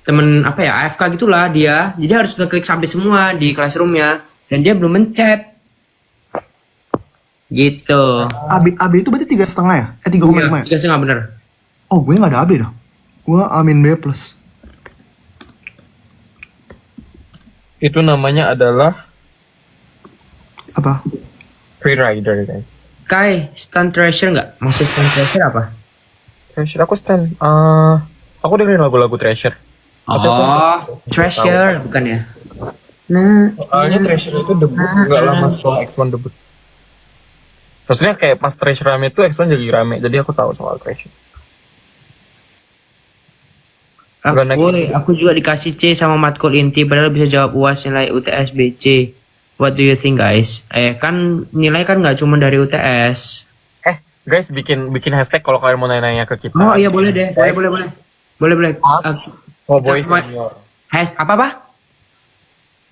temen apa ya AFK gitulah dia, jadi harus ngeklik sampai semua di classroomnya dan dia belum mencet gitu. AB itu berarti 3,5 ya? 3,5 ya? Tiga sih nggak bener. Oh, gue nggak ada AB dah. Gue amin B plus. Itu namanya adalah Apa? free rider, guys. Kai, stand treasure nggak? Maksud stand treasure apa? Treasure aku stand. Aku dengerin lagu-lagu Treasure. Oh, treasure bukan ya? Nah, Soalnya Treasure itu debut nggak lama setelah X1 debut. Maksudnya kayak pas Treasure rame itu X1 jadi rame. Jadi aku tahu soal Treasure. aku juga dikasih C sama matkul inti padahal bisa jawab UAS nilai UTS BC. What do you think guys? Kan nilai kan nggak cuma dari UTS. Guys, bikin hashtag kalau kalian mau nanya-nanya ke kita. Oh iya boleh deh, boleh. Cowboy Apa? senior. Apa?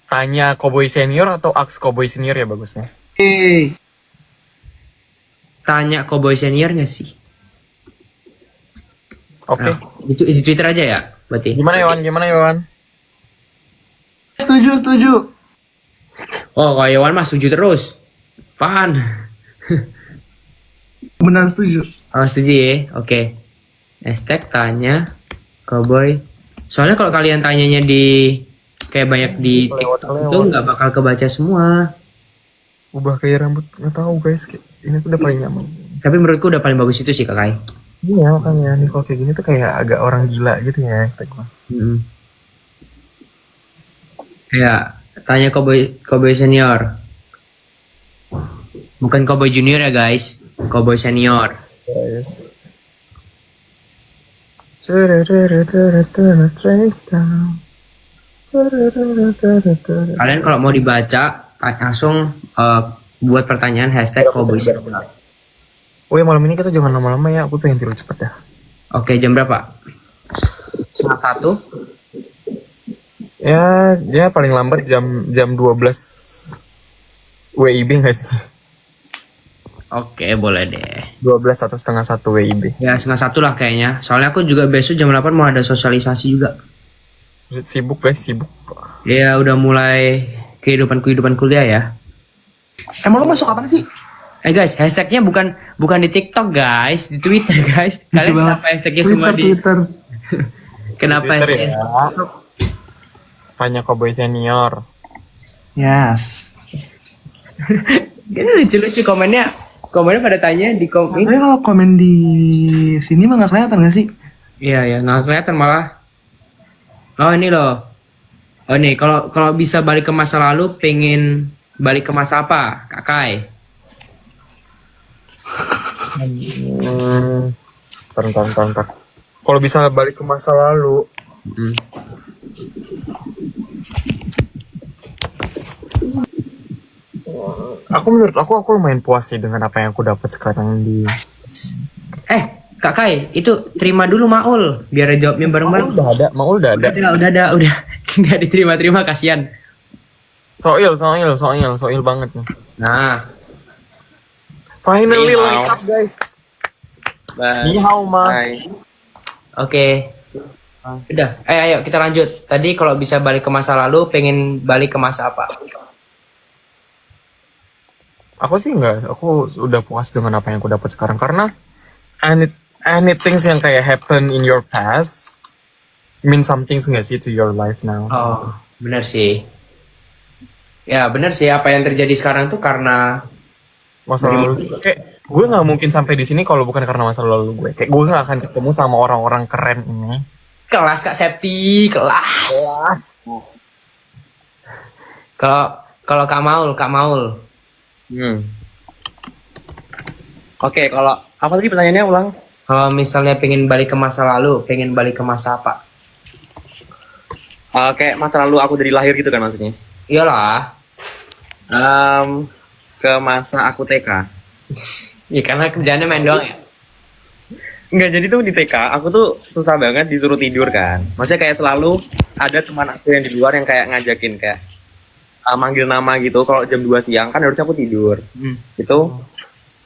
Tanya Cowboy senior atau Aks Cowboy senior ya bagusnya. Tanya Cowboy senior nggak sih? Oke. Nah, itu di Twitter aja ya, berarti. Gimana Yohan? Setuju. Oh, kalau Yawan mah setuju terus. Apaan? Benar setuju. Oh, setuju ya. Oke. Hashtag tanya Cowboy. Soalnya kalau kalian tanyanya di kayak banyak di TikTok itu nggak bakal kebaca semua. Ubah kayak rambut, nggak tahu guys. Ini tuh udah paling nyaman. Tapi menurutku udah paling bagus itu sih Kakai. Iya makanya nih kalau kayak gini tuh kayak agak orang gila gitu ya. Ya, tanya Cowboy senior. Bukan Cowboy junior ya guys. Cowboy senior. Guys. Kalian kalau mau dibaca langsung buat pertanyaan hashtag Cowboy senior. Oh ya malam ini kita jangan lama-lama ya, aku pengen tidur cepet dah. Oke, jam berapa? 1:30. Ya paling lambat jam 12 WIB nggak sih? Oke, boleh deh. 12 atau setengah 1 WIB. Ya, 1:30 lah kayaknya. Soalnya aku juga besok jam 8 mau ada sosialisasi juga. Sibuk guys, sibuk. Ya, udah mulai kehidupan kuliah ya. Emang lo masuk kapan sih? Guys, hashtagnya bukan di TikTok guys, di Twitter guys. Kalian Coba. kenapa hashtagnya semua di Twitter. kenapa Twitter hashtagnya? ya. Tanya Cowboy senior. Yes. Ini lucu-lucu komennya. Komennya pada tanya di komen. Tapi kalau komen di sini mah nggak kelihatan nggak sih? Iya, nggak kelihatan malah. Oh, ini loh. Oh, nih kalau bisa balik ke masa lalu, pengen balik ke masa apa, Kak Kai? Bentar. Kalau bisa balik ke masa lalu, menurut aku lumayan puas sih dengan apa yang aku dapat sekarang di. Kak Kai, itu terima dulu Maul, biar jawabnya bareng-bareng. Maul udah ada. Udah. Nggak diterima, kasihan. Soil banget nih. Nah, Finally Ni hao. lengkap guys. Bye. Ni hao ma. Bye. oke. Udah, ayo kita lanjut. Tadi kalau bisa balik ke masa lalu, pengen balik ke masa apa? Aku sih enggak, aku udah puas dengan apa yang aku dapat sekarang karena anything yang kayak happen in your past mean something nggak sih to your life now. Oh, benar sih. Ya, benar sih. Apa yang terjadi sekarang tuh karena Masa lalu juga. Kayak gue nggak mungkin sampai di sini kalau bukan karena masa lalu gue. Kayak gue nggak akan ketemu sama orang-orang keren ini. kelas Kak Septi, kelas. Kalau Kak Maul. Oke, kalau apa tadi pertanyaannya ulang? Kalau misalnya pengen balik ke masa lalu, pengen balik ke masa apa? Kayak masa lalu aku dari lahir gitu kan maksudnya? Iyalah. Ke masa aku TK. Ya karena kerjaannya main doang ya. Enggak, jadi tuh di TK aku tuh susah banget disuruh tidur kan. Maksudnya kayak selalu ada teman aku yang di luar yang kayak ngajakin kayak manggil nama gitu. Kalau jam 2 siang kan harusnya aku tidur. Itu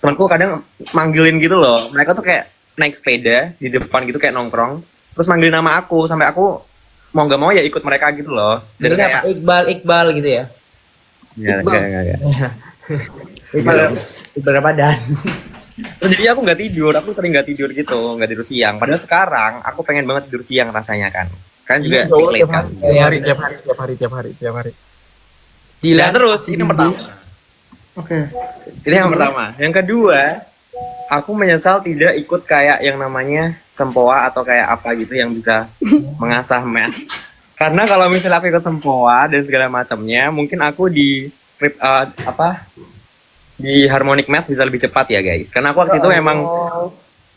temanku kadang manggilin gitu loh. Mereka tuh kayak naik sepeda di depan gitu kayak nongkrong. Terus manggil nama aku sampai aku mau nggak mau ya ikut mereka gitu loh. Dan Bentuknya kayak apa? Iqbal gitu ya. ya, enggak. Iqbal Ramadan. Terus jadi aku nggak tidur, aku sering nggak tidur gitu, nggak tidur siang. Padahal sekarang aku pengen banget tidur siang rasanya kan. Kan juga Iya, late kan. tiap hari. Gila terus, ini yang pertama. Oke. Ini yang pertama. Yang kedua, aku menyesal tidak ikut kayak yang namanya sempoa atau kayak apa gitu yang bisa mengasah math. Karena kalau misalnya aku ikut sempoa dan segala macamnya, mungkin aku di di harmonic math bisa lebih cepat ya guys. Karena aku waktu itu memang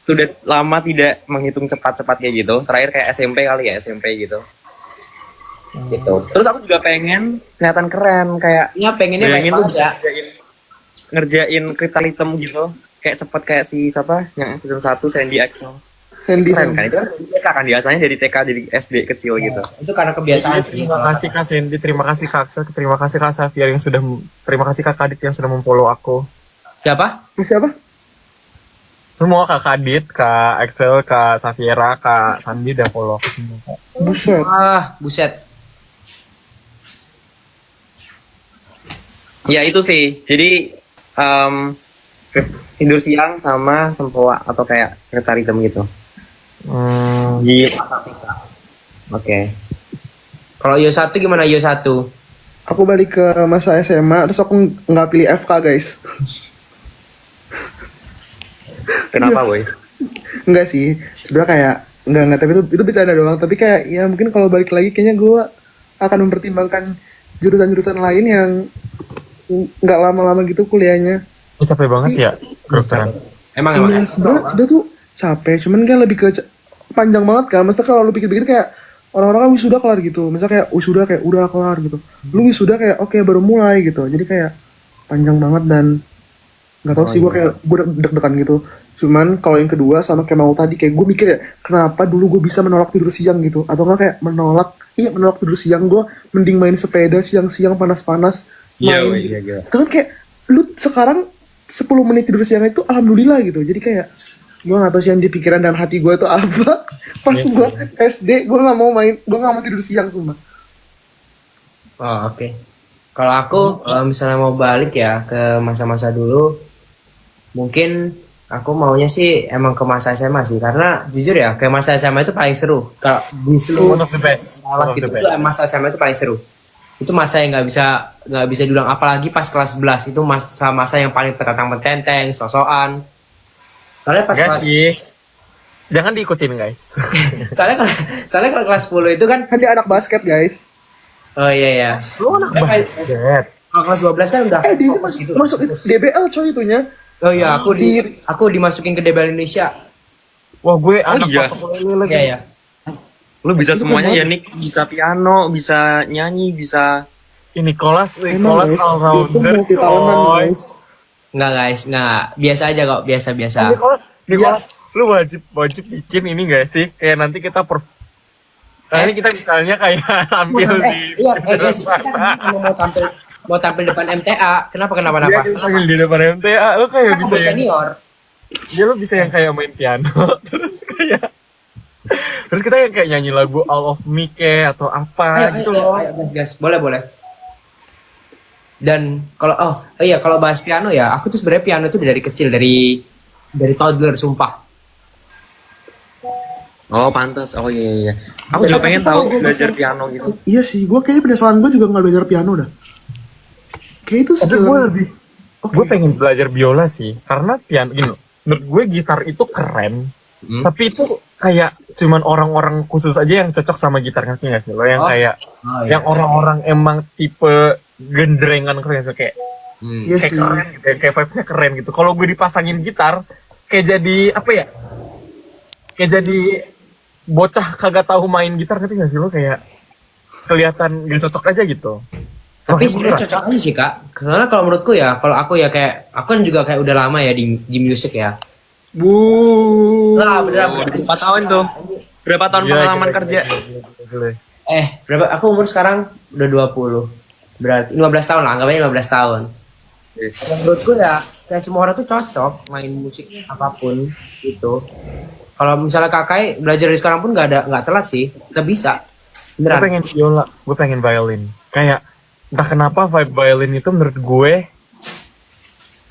sudah lama tidak menghitung cepat-cepat kayak gitu. Terakhir kayak SMP kali ya, SMP gitu. Gitu. Terus aku juga pengen kelihatan keren kayak Ya pengennya bayangin banyak tuh banget ya. ngerjain kriptalitem gitu. Kayak cepet kayak si siapa yang season 1 Sandy Axel. Sandy. Keren kan itu kan dari TK kan biasanya dari TK dari SD kecil gitu. Itu karena kebiasaan sih. Terima kasih Kak Sandy, terima kasih Kak Axel, terima kasih Kak Xavier yang sudah, terima kasih Kak Kadit yang sudah memfollow aku. Siapa? Siapa? Semua Kak Kadit, Kak Axel, Kak Xaviera, Kak Sandi udah follow aku semua. Kak. Buset. Buset. Ya itu sih. Jadi tidur siang sama sempoa atau kayak kriptalitem gitu. Di matematika. Oke. Kalau Yo 1 gimana Yo 1? Aku balik ke masa SMA, terus aku nggak pilih FK guys. Kenapa, boy? Enggak sih, sebenarnya kayak enggak, tapi itu bercanda doang. Tapi kayak ya mungkin kalau balik lagi kayaknya gue akan mempertimbangkan jurusan-jurusan lain yang nggak lama-lama gitu kuliahnya. Capek banget ya kedokteran. Emang Iya, sebenarnya tuh capek, cuman kan lebih ke panjang banget kan. Masa kalau lu pikir-pikir kayak orang-orang kan wisuda kelar gitu. Misal kayak wisuda kayak udah kelar gitu. Lu wisuda kayak oke, baru mulai gitu. Jadi kayak panjang banget dan nggak tahu sih gue kayak gue deg-degan gitu. Cuman kalau yang kedua sama kayak mau tadi kayak gue mikir ya kenapa dulu gue bisa menolak tidur siang gitu atau nggak kayak menolak tidur siang, gue mending main sepeda siang-siang panas-panas main gitu. Iya. Sekarang kayak lu sekarang 10 menit tidur siang itu alhamdulillah gitu. Jadi kayak gue nggak tahu sih yang di pikiran dan hati gue itu apa. Pas gue SD gue nggak mau main, gue nggak mau tidur siang sumpah. Oh, oke. Kalau aku kalau misalnya mau balik ya ke masa-masa dulu, mungkin aku maunya sih emang ke masa SMA sih, karena jujur ya ke masa SMA itu paling seru. Kalau di seluruh One of the best. gitu itu masa SMA itu paling seru. Itu masa yang nggak bisa diulang, apalagi pas kelas 11 itu masa yang paling tertentang-tenteng, sosokan. Soalnya pas Enggak kelas, sih. Jangan diikutin guys. soalnya kalau kelas 10 itu kan, Kan dia anak basket guys. oh iya ya. Lu anak basket. Kalau kelas 12 kan udah Dia fokus gitu. masuk DBL coy itunya. Oh iya, aku dimasukin ke DBL Indonesia. Wah gue anak iya. patok lele lagi. Iya ya. Lu bisa semuanya ya, Nick. Bisa piano, bisa nyanyi, bisa... Ini Nicholas Emang guys, itu all-rounder multi talentan coy. guys. Enggak guys, enggak. Biasa aja kok, biasa-biasa. Nicholas, lu wajib bikin ini gak sih? Kayak nanti kita ini kita misalnya kayak tampil di guys, kita kan mau tampil depan MTA. Kenapa? Iya, kita tampil di depan MTA. Lu kayak Aku bisa yang, senior. ya lu bisa yang kayak main piano terus kita yang kayak nyanyi lagu All of Me kayak atau apa gitu loh. Ayo, gas. Boleh. Dan kalau kalau bahas piano ya, aku tuh sebenarnya piano tuh dari kecil, dari toddler sumpah. Oh, pantas. Oh iya. Aku juga pengen tahu belajar piano gitu. Iya sih, gue kayaknya penyesalan gue juga nggak belajar piano dah. Kayak itu Tapi skill. gue pengen belajar biola sih, karena piano gini loh, menurut gue gitar itu keren, tapi itu kayak cuman orang-orang khusus aja yang cocok sama gitar, ngerti gak sih lo? Yang kayak yang orang-orang emang tipe gendrengan keren kayak Iya kayak sih. keren gitu, kayak vibes-nya keren gitu. Kalau gue dipasangin gitar, kayak jadi apa ya? Kayak jadi bocah kagak tahu main gitar, ngerti gak sih lo? Kayak kelihatan gak cocok aja gitu. Tapi sebenarnya cocok aja sih kak. Karena kalau menurutku ya, kalau aku ya kayak aku kan juga kayak udah lama ya di musik ya. Nah, beneran. Berapa tahun tuh? Berapa tahun Iya, pengalaman gila, kerja? gila. Berapa? Aku umur sekarang udah 20. Berarti 15 tahun lah, anggapnya 15 tahun. Yes. Dan menurutku ya, kayak semua orang tuh cocok main musik apapun gitu. Kalau misalnya kakak belajar dari sekarang pun nggak telat sih, nggak bisa. Gue Beneran. pengen viola, gue pengen violin. Kayak entah kenapa vibe violin itu menurut gue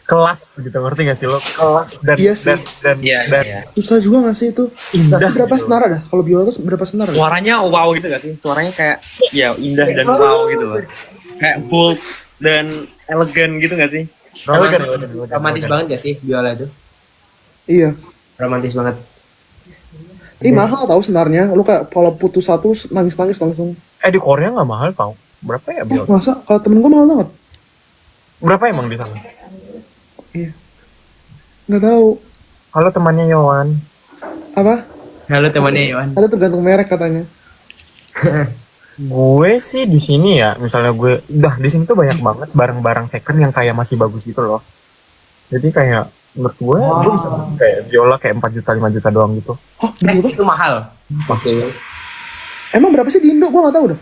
kelas gitu, ngerti gak sih lo? Kelas dan Iya sih. dan Iya, dan iya. Susah juga gak sih itu? indah. Tapi berapa gitu. senar ada? Kalau biola tuh berapa senar? Suaranya wow gitu gak sih? Suaranya kayak ya indah dan wow gitu loh. Kayak bold dan elegan gitu gak sih? Elegan, Romantis banget gak sih biola itu? Iya. Romantis banget. Mahal tau senarnya. Lu kayak kalau putus satu nangis-nangis langsung. Di Korea nggak mahal tau. Berapa ya biola? Masa? Kalau temen gue mahal banget. Berapa emang di sana? Iya. Nggak tahu. Halo temannya Yowan. Apa? Halo temannya Iwan. Ada tergantung merek katanya. Gue sih di sini ya, misalnya gue, di sini tuh banyak banget barang-barang second yang kayak masih bagus gitu loh. Jadi kayak menurut gue bisa beli kayak viola kayak 4 juta 5 juta doang gitu. Hah? Bener apa? Itu mahal. Oke. Emang berapa sih di Indo? Gue nggak tahu dah.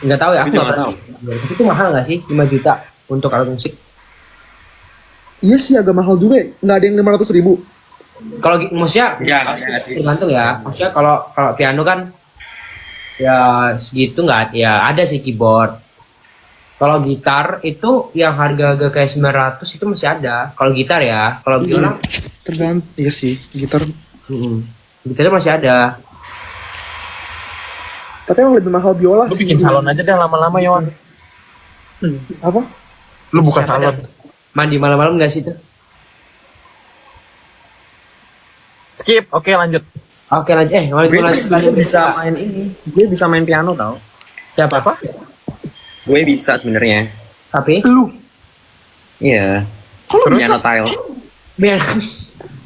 Nggak tahu ya, aku Itu nggak nggak pernah sih. Tapi itu mahal nggak sih 5 juta untuk alat musik? Iya sih agak mahal juga ya. Nggak ada yang 500.000. Kalau maksudnya Enggak sih. tergantung ya. Maksudnya kalau piano kan ya segitu nggak, ya ada sih keyboard. Kalau gitar itu yang harga-harga kayak 900 itu masih ada. Kalau gitar ya, kalau biola Tergantung. Iya sih. Gitar. gitar itu masih ada. Tapi emang lebih mahal biola Lu sih. bikin salon aja deh lama-lama Yowan. Apa? Lu buka Siapa salon. dah? Mandi malam-malam nggak sih itu? Skip, oke lanjut. Oke lanjut. Gue lanjut. bisa main ini. Gue bisa main piano tau. Siapa? Apa? Gue bisa sebenarnya. Tapi Lu. Iya. Kalau Piano tile. biar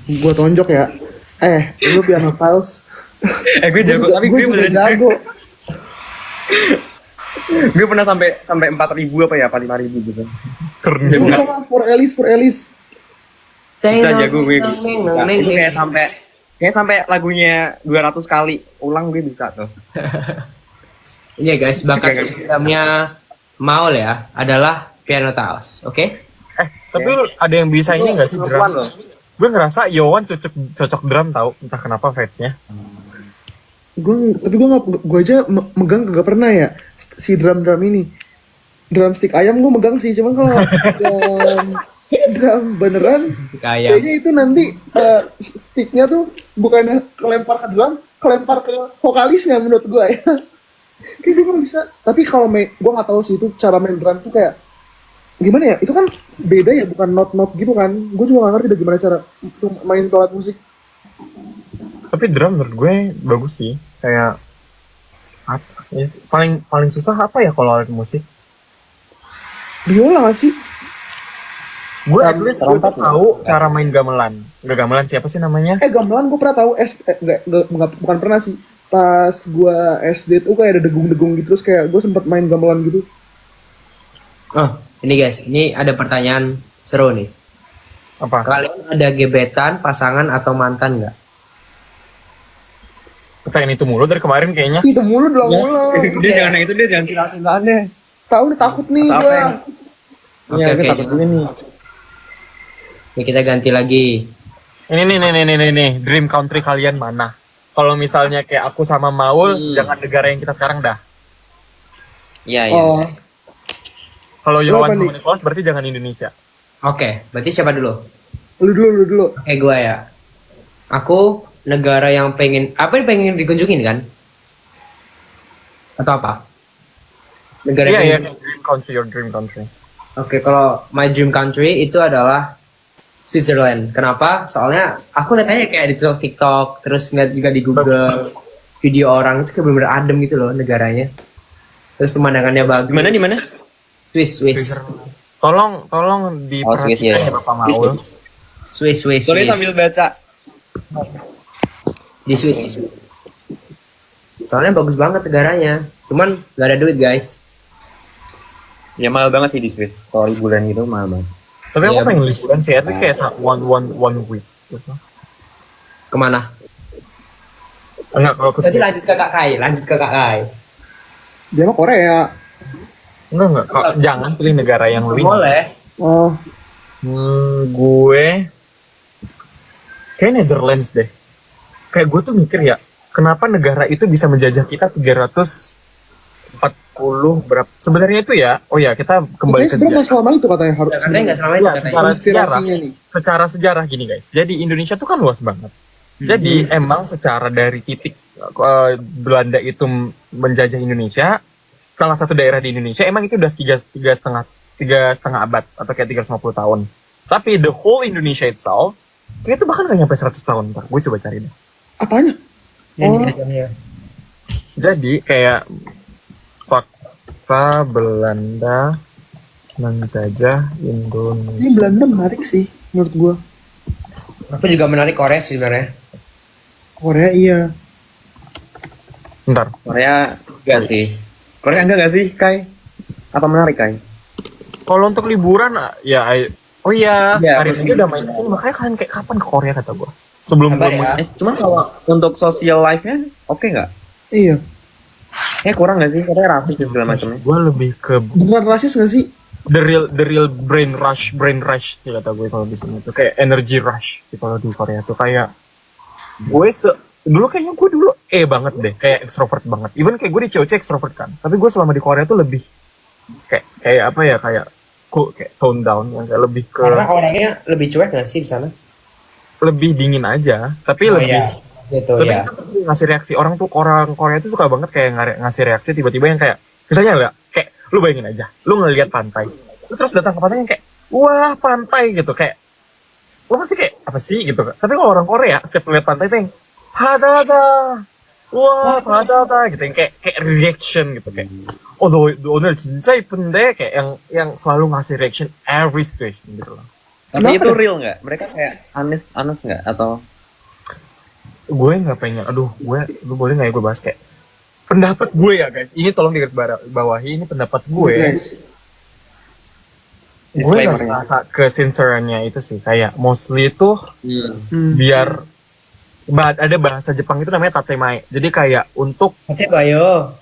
Gue tonjok ya. Lu piano tiles. Gue jago, tapi gue juga beneran jago. Gue pernah sampai 4.000 apa ya, apa 5.000 gitu. Keren. Gue sama for Alice. Bisa jago gue. Itu kayak sampai lagunya 200 kali ulang gue bisa tuh. Ini ya guys, bakat programnya Maul ya adalah piano tiles, oke? Tapi lu ada yang bisa ini nggak sih Perempuan drum? loh. Gue ngerasa Yowan cocok drum tau, entah kenapa vibes-nya. Tapi gue aja megang kagak pernah ya si drum ini. Drumstick ayam gue megang sih, cuman kalau drum beneran Kayak kayaknya itu nanti sticknya tuh bukan kelempar ke drum, kelempar ke vokalisnya menurut gue ya. Kayak gue nggak bisa. Tapi kalau gue nggak tahu sih itu cara main drum tuh kayak gimana ya? Itu kan beda ya, bukan not gitu kan? Gue juga nggak ngerti deh gimana cara main tuh alat musik. Tapi drum menurut gue bagus sih. Kayak apa? Ya, paling susah apa ya kalau alat musik? Biola nggak sih? Gue at least gue tahu cara main gamelan. Gak gamelan, siapa sih namanya? Gamelan gue pernah tahu bukan pernah sih. Pas gue SD tuh kayak ada degung-degung gitu, terus kayak gue sempet main gamelan gitu. oh, ini guys, ini ada pertanyaan seru nih. Apa? Kalian ada gebetan, pasangan atau mantan nggak? Pertanyaan itu mulu dari kemarin kayaknya. Itu mulu doang mulu. Dia jangan yang itu, dia jangan cinta-cintaan deh. Tahu nih takut nih Apa gue. yang- Oke, Iya, gue oke, takut juga nih. Ini kita ganti lagi. Ini nih, dream country kalian mana? Kalau misalnya kayak aku sama Maul, jangan negara yang kita sekarang dah. Iya, iya. Oh, Kalau Lu Yowan apa sama nih? Nicholas berarti jangan Indonesia. Oke, berarti siapa dulu? lu dulu. Oke, gua ya. Aku negara yang apa yang pengen dikunjungin kan? Atau apa? Negara Iya, yang iya, dream country, your dream country. Oke, kalau my dream country itu adalah Switzerland. Kenapa? Soalnya aku lihat aja kayak di TikTok, terus ngeliat juga di Google video orang itu kayak bener-bener adem gitu loh negaranya. Terus pemandangannya bagus. Di mana? Swiss. Tolong Swiss, diperhatikan ya. ya Bapak Maul. Swiss. Soalnya sambil baca. Di Swiss. Soalnya bagus banget negaranya. Cuman gak ada duit guys. Ya mahal banget sih di Swiss. Kalau liburan gitu mahal banget. Tapi aku Iya. pengen liburan sih, at least kayak one week. Gitu. Kemana? Enggak, kalau ke Berarti Swiss. lanjut ke Kak Kai. Dia mah Korea. Enggak. Jangan pilih negara yang lu ingin. Boleh. Oh, Gue kayak Netherlands deh. Kayak gue tuh mikir ya, kenapa negara itu bisa menjajah kita 340 berapa? Sebenarnya itu ya, oh ya kita kembali Katanya ke sebenarnya nggak selama itu katanya harus. Katanya nggak selama itu Ya, katanya. secara sejarah, Konspirasinya nih. secara sejarah gini guys. Jadi Indonesia tuh kan luas banget. Jadi emang secara dari titik Belanda itu menjajah Indonesia, salah satu daerah di Indonesia emang itu udah tiga setengah abad atau kayak 350 tahun. Tapi the whole Indonesia itself, kayak itu bahkan gak nyampe 100 tahun. Ntar gue coba cari deh. Apanya? Yang Oh. dijajahnya. Jadi kayak fakta Belanda menjajah Ini Indonesia. Belanda menarik sih menurut gua. Aku juga menarik Korea sih sebenarnya. Korea iya. Bentar. Korea enggak sih. Korea enggak sih, Kai? Apa menarik, Kai? Kalau untuk liburan, ya, oh iya, Iya, hari ini udah main kesini, makanya kalian kayak kapan ke Korea kata gua. Sebelum Kabar gua ya. Cuman kalau untuk social life-nya oke nggak? Iya. Kurang nggak sih? Katanya rasis dan segala macamnya. Gue lebih ke Beneran rasis gak sih? the real brain rush sih kata gue kalau di sini tuh kayak energy rush sih kalau di Korea tuh kayak dulu kayaknya gue dulu banget deh kayak extrovert banget, even kayak gue di COC extrovert kan, tapi gue selama di Korea tuh lebih kayak apa ya, kayak cool, kayak tone down, yang kayak lebih ke Karena orangnya lebih cuek nggak sih di sana? lebih dingin aja, tapi Oh lebih iya, gitu tapi ya. kita tuh ngasih reaksi. Orang Korea tuh suka banget kayak ngasih reaksi tiba-tiba yang kayak misalnya lah kayak lu bayangin aja lu ngelihat pantai, lu terus datang ke pantai yang kayak wah pantai gitu, kayak lu pasti kayak apa sih gitu kan. Tapi kalau orang Korea setiap lihat pantai tuh yang padada, wah padada gitu, yang kayak reaction gitu, kayak oh 오늘 진짜 이쁜데, kayak yang selalu ngasih reaction every situation gitu loh. Tapi Kenapa itu deh? real nggak? Mereka kayak honest nggak? Atau Gue nggak pengen, lu boleh nggak ya gue bahas kayak pendapat gue ya guys, ini tolong digaris bawahi, ini pendapat gue. Guys. Gue disclaimer nggak ya? ngerasa kesincerannya itu sih, kayak mostly tuh Hmm. biar ada bahasa Jepang itu namanya tatemae, jadi kayak untuk Oke, Bayo.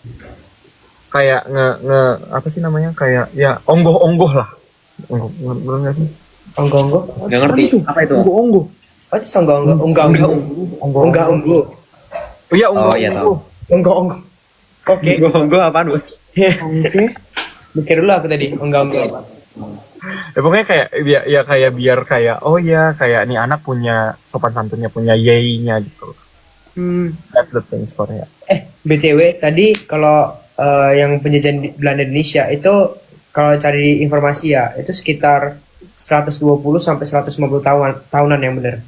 kayak nge apa sih namanya, kayak ya onggoh lah, bener nggak sih? Onggo-onggo. Nggak ngerti. Apa itu? Onggo-onggo. Oh, itu onggo-onggo. Onggo-onggo. Onggo-onggo. Oh iya, onggoh. Oh, iya, tahu. Onggo-onggo. Oke. Gue apaan, Bu? Oke. Mikir dulu aku tadi. Onggo-onggo. Ya pokoknya kayak ya kayak biar kayak oh ya kayak nih anak punya sopan santunnya, punya yay-nya gitu. Hmm. That's the things Korea. BTW tadi kalau yang penjajahan Belanda Indonesia itu kalau cari informasi ya itu sekitar 120 sampai 150 tahunan yang benar.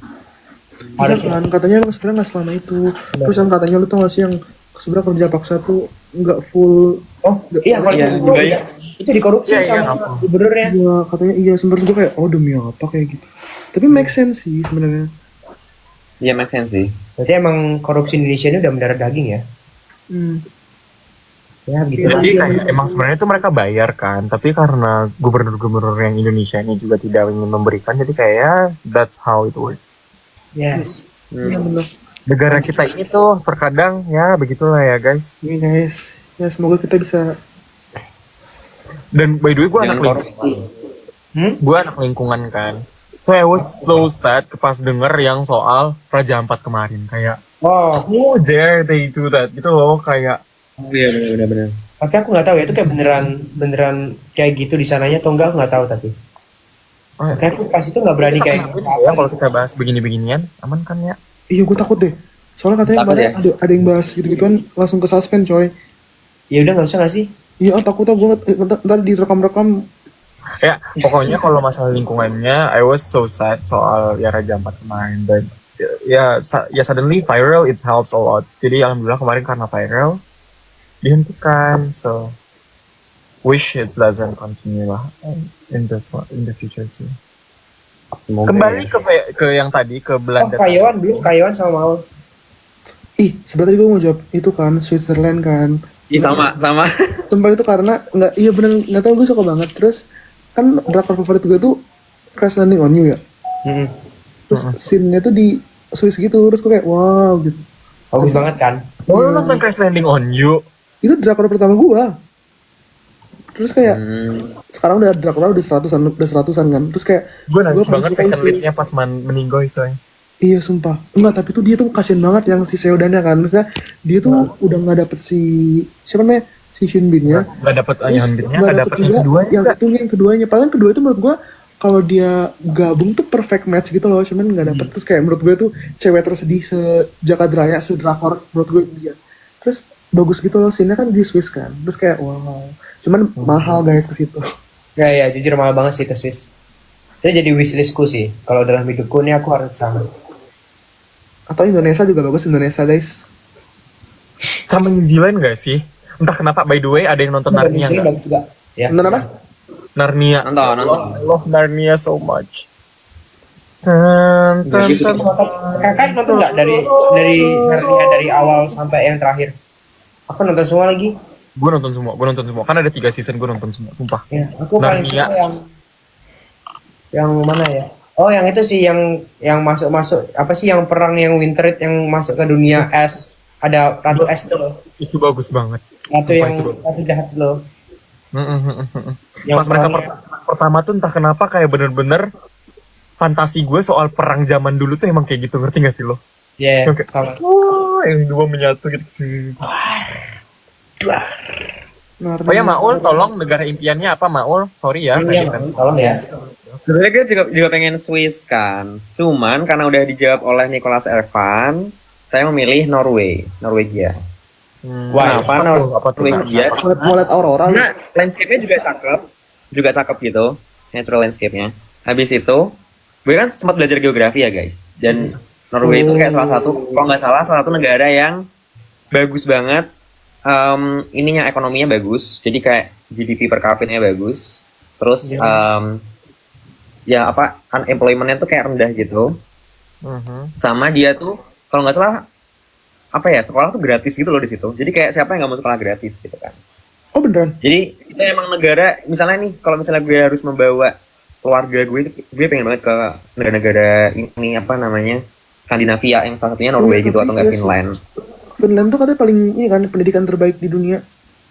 Iya kan, katanya emang sebenarnya nggak selama itu. Terus yang katanya lu tau gak sih yang sebenarnya kerja paksa tuh nggak full. Oh iya, kalau Iya, itu, juga ya. itu dikorupsi Iya, sama gubernurnya. Iya katanya iya, sebenarnya gue kayak oh demi apa kayak gitu. Tapi make sense sih sebenarnya. Iya, make sense sih. Berarti emang korupsi Indonesia ini udah mendarah daging ya? Hmm. Ya gitu lah. Jadi kayak emang sebenarnya itu mereka bayar kan, tapi karena gubernur-gubernur yang Indonesia ini juga tidak ingin memberikan, jadi kayak that's how it works. Yes. Iya benar. Negara kita ini tuh terkadang ya begitulah ya guys. Ini guys, ya semoga kita bisa. Dan by the way gue Jangan anak lingkungan, korupsi. gue anak lingkungan kan. So I was so sad pas denger yang soal Raja Ampat kemarin, kayak Oh, oh dare they do that gitu loh, kayak Oh iya, benar. tapi aku nggak tahu ya itu kayak beneran kayak gitu di sananya atau enggak, aku nggak tahu tapi. oh, ya. Kayak aku pas itu nggak berani kayak Kenapa ya kalau kita bahas begini-beginian, aman kan ya? Iya gue takut deh. Soalnya katanya Takut kemarin ada yang bahas gitu-gituan langsung ke suspend coy. Ya udah nggak usah nggak sih? Iya takutnya gue ntar direkam-rekam. Ya, pokoknya kalau masalah lingkungannya, I was so sad soal ya Raja Ampat kemarin. Dan ya suddenly viral, it helps a lot. Jadi alhamdulillah kemarin karena viral, dihentikan. So, wish it doesn't continue lah in the future too. Semoga Kembali ya. ke yang tadi, ke Oh, Belanda. Kayoan sama Maul. Ih sebenarnya gue mau jawab itu kan Switzerland kan. Ih, sama. Sumpah itu karena nggak iya bener nggak tahu gue suka banget. Terus kan drakor favorit gue tuh Crash Landing on You ya. Terus scene-nya tuh di Swiss gitu. Terus gue kayak wow gitu. Bagus banget kan? Oh, lu nonton Crash Landing on You? Itu drakor pertama gue. Terus kayak sekarang udah drakor udah seratusan kan. Terus kayak Gue nangis Gua banget paling suka second itu. lead-nya pas meninggoy coy. Iya sumpah. Enggak, tapi tuh dia tuh kasian banget yang si Seodannya kan. Maksudnya dia tuh udah nggak dapet si siapa namanya, si Hyunbin-nya. Nggak dapet Terus ayah Hyunbin-nya, nggak nggak dapet dapet juga yang keduanya yang juga. itu yang keduanya. Paling kedua itu menurut gua kalau dia gabung tuh perfect match gitu loh. Cuman nggak dapet. Terus kayak menurut gue tuh cewek tersedih sejagat raya, sedrakor menurut gue dia. Terus bagus gitu loh, scene-nya kan di Swiss kan. Terus kayak wow. Cuman mahal guys ke situ. Ya jujur mahal banget sih ke Swiss. Itu jadi wishlistku sih. Kalau dalam hidupku ini aku harus sama. Atau Indonesia juga bagus, Indonesia guys. Sama New Zealand gak sih? Entah kenapa, by the way, ada yang nonton Dan Narnia sini nggak? bagus juga. Ya. Nonton apa? Narnia. Nonton. I love Narnia so much. Tan, tan, Nggak gitu. tan. Kakak nonton nggak dari Narnia dari awal sampai yang terakhir? Aku nonton semua lagi. Gue nonton semua. Kan ada 3 season, gue nonton semua, sumpah. Ya, aku paling Narnia. suka yang mana ya? Oh, yang itu sih yang masuk apa sih yang perang yang Winter yang masuk ke dunia es. Ada Ratu Es tuh loh. Itu bagus banget. Ratu Sumpah, yang itu bagus. Ratu jahat tuh loh. Yang Pas mereka perangnya- pertama tuh entah kenapa kayak bener-bener fantasi gue soal perang zaman dulu tuh emang kayak gitu, ngerti gak sih lo? Iya, Oke. sama. Wah, yang dua menyatu gitu. Narnia. Oh ya Maul, tolong negara impiannya apa Maul? Sorry ya. Iya, tadi kan. tolong ya. Sebenarnya gue juga pengen Swiss kan. Cuman karena udah dijawab oleh Nicholas Ervan, saya memilih Norwegia. Wah, Kenapa apa tuh, Kak? Norwegia? Mau liat aurora lu. Karena landscape-nya juga cakep gitu, natural landscape-nya. Habis itu, gue kan sempat belajar geografi ya guys. Dan Norway itu kayak salah satu negara yang bagus banget. Ininya ekonominya bagus, jadi kayak GDP per kapitanya bagus. Terus ya apa unemployment-nya tuh kayak rendah gitu. Sama dia tuh kalau nggak salah apa ya sekolah tuh gratis gitu loh di situ. Jadi kayak siapa yang nggak mau sekolah gratis gitu kan. Oh beneran? Jadi kita emang negara misalnya nih kalau misalnya gue harus membawa keluarga gue pengen banget ke negara-negara ini apa namanya Skandinavia yang salah satunya Norway gitu tapi atau nggak iya sih. Finland. Finland tuh katanya paling ini kan pendidikan terbaik di dunia.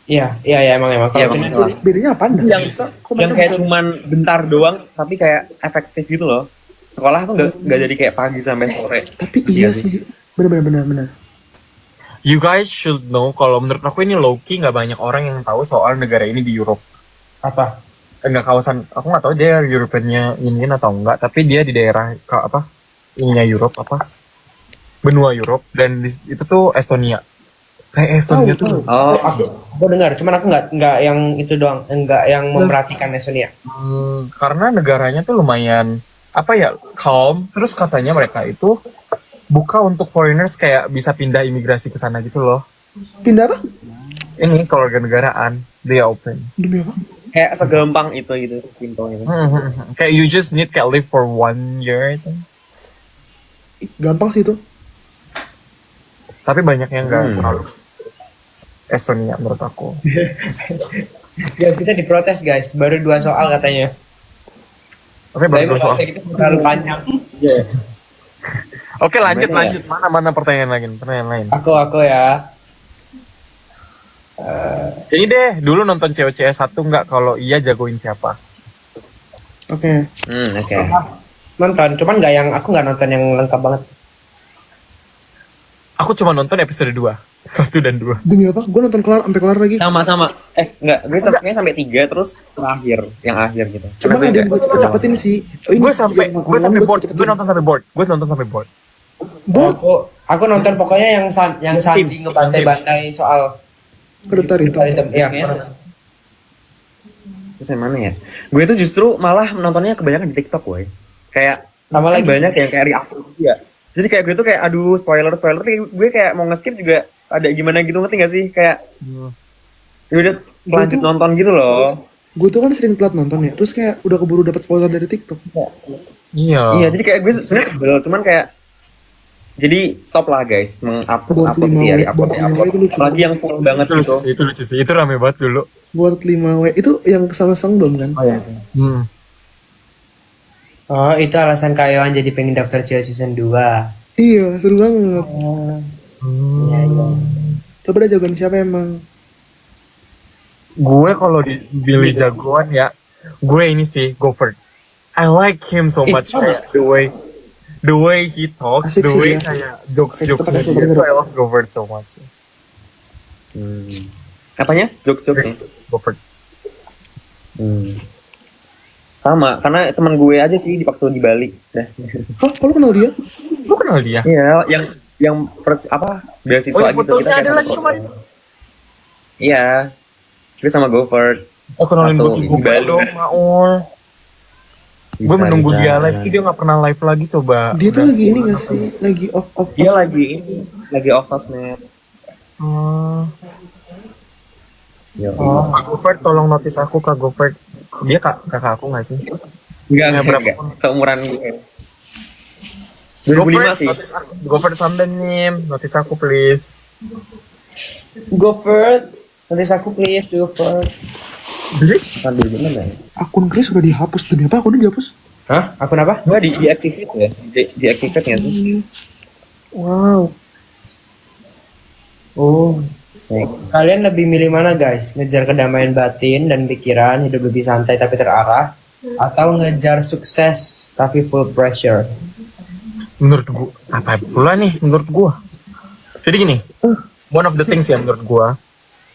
Iya, emang. Iya, Kalau emang. Finland- Jadi bedanya apa anda? Yang kayak cuman bentar doang tapi kayak efektif gitu loh. Sekolah tuh nggak jadi kayak pagi sampai sore. Tapi iya sih, benar. You guys should know kalau menurut aku ini low-key nggak banyak orang yang tahu soal negara ini di Europe. apa? Enggak kawasan, aku nggak tahu dia European-nya Union atau enggak, tapi dia di daerah apa? Ininya Europe apa? Benua Europe dan itu tuh Estonia. Kayak Estonia tuh. Oh, Aku dengar, cuman aku nggak yang itu doang, nggak yang memperhatikan Estonia. Karena negaranya tuh lumayan apa ya calm. Terus katanya mereka itu buka untuk foreigners kayak bisa pindah imigrasi ke sana gitu loh. Pindah apa? Ini kewarganegaraan dia open. Demi apa? kayak segampang itu gitu, simpel itu. Kayak you just need kayak live for 1 year itu. Gampang sih itu. Tapi banyak yang nggak Hmm. terlalu Estonia menurut aku. Ya kita diprotes guys, baru 2 soal katanya. Tapi Tapi baru bahasa soal. kita terlalu panjang. Oke lanjut Gimana ya? lanjut. Mana pertanyaan lain. Aku ya. Ini deh, dulu nonton COCS 1 nggak? Kalau iya jagoin siapa? Oke. Oke. Nonton, cuman aku nggak nonton yang lengkap banget. Aku cuma nonton episode 2. 1 dan 2. Demi apa? Gue nonton sampai kelar lagi. Sama-sama. Enggak, gue sampai 3 terus terakhir, yang akhir gitu. Cuma Karena ada yang gue cepet-cepetin sih. Oh, ini Gue sampai yang board. cepet-cepetin. Gue nonton sampai board. Board. Aku nonton pokoknya yang Sandi ngebantai-bantai soal Predator itu. Iya, Terus yang mana ya? Gue itu justru malah nontonnya kebanyakan di TikTok, boy. Kayak Sama kan lagi. banyak yang kayak reaksi gitu ya. Jadi kayak gue tuh kayak aduh spoiler tapi gue kayak mau nge-skip juga ada gimana gitu, ngerti gak sih? Kayak ya udah lanjut tuh- nonton gitu loh. Gue tuh kan sering telat nonton ya. Terus kayak udah keburu dapat spoiler dari TikTok. Iya. Iya, jadi kayak gue sebenarnya sebel, cuman kayak jadi stop lah guys Buat mengupload 5W, ya, upload buat 5W itu lucu. Apalagi yang full banget Itu lucu gitu. sih, itu lucu sih. Itu rame banget dulu. Board 5W itu yang sama Sangbam kan? Oh iya. Oh, itu alasan Kak Yohan jadi pengen daftar CEO season 2. Iya, seru banget. Iya. Coba dah jagoan siapa emang? Gue kalau dipilih jagoan ya, gue ini sih Goffert. I like him so much sama. kayak the way the way he talks, Asik the sih way dia. kayak jokes-jokesnya Asik, dia asik. tuh I love Govert so much. Apanya? Jokes-jokesnya? Yes, Govert. Sama, karena teman gue aja sih di waktu di Bali. Dah. Hah, kalau kenal dia? Lu kenal dia? Iya, yang beasiswa Oh, yang gitu fotonya kayak ada satu lagi foto. kemarin. Iya. Gue sama Govert. Oh, kenalin Satu gue ke di Govert Bali. dong, Maul. Gue menunggu Bisa. dia live tuh, dia nggak pernah live lagi, coba. Dia tuh Udah lagi ini sebulan gak apa sih? Lagi off. Dia lagi off sosmed. Oh, Yo. Kak Govert, tolong notice aku, Kak Govert. Dia kakak aku nggak sih? Ya, berapa? Enggak. Seumuran gue. 2005 Govert, sih. notice aku. Govert Sandenim, notice aku please. Go first. Nanti aku please go first. Aduh, gimana ya? Akun Chris udah dihapus. Demi apa akunnya dihapus? Hah? Akun apa? Gue diactivate ya? Diactivate nggak sih? Wow. Oh. Kalian lebih milih mana guys? Ngejar kedamaian batin dan pikiran, hidup lebih santai tapi terarah, atau ngejar sukses tapi full pressure? Menurut gua, apa pula nih menurut gua? Jadi gini, one of the things ya menurut gua,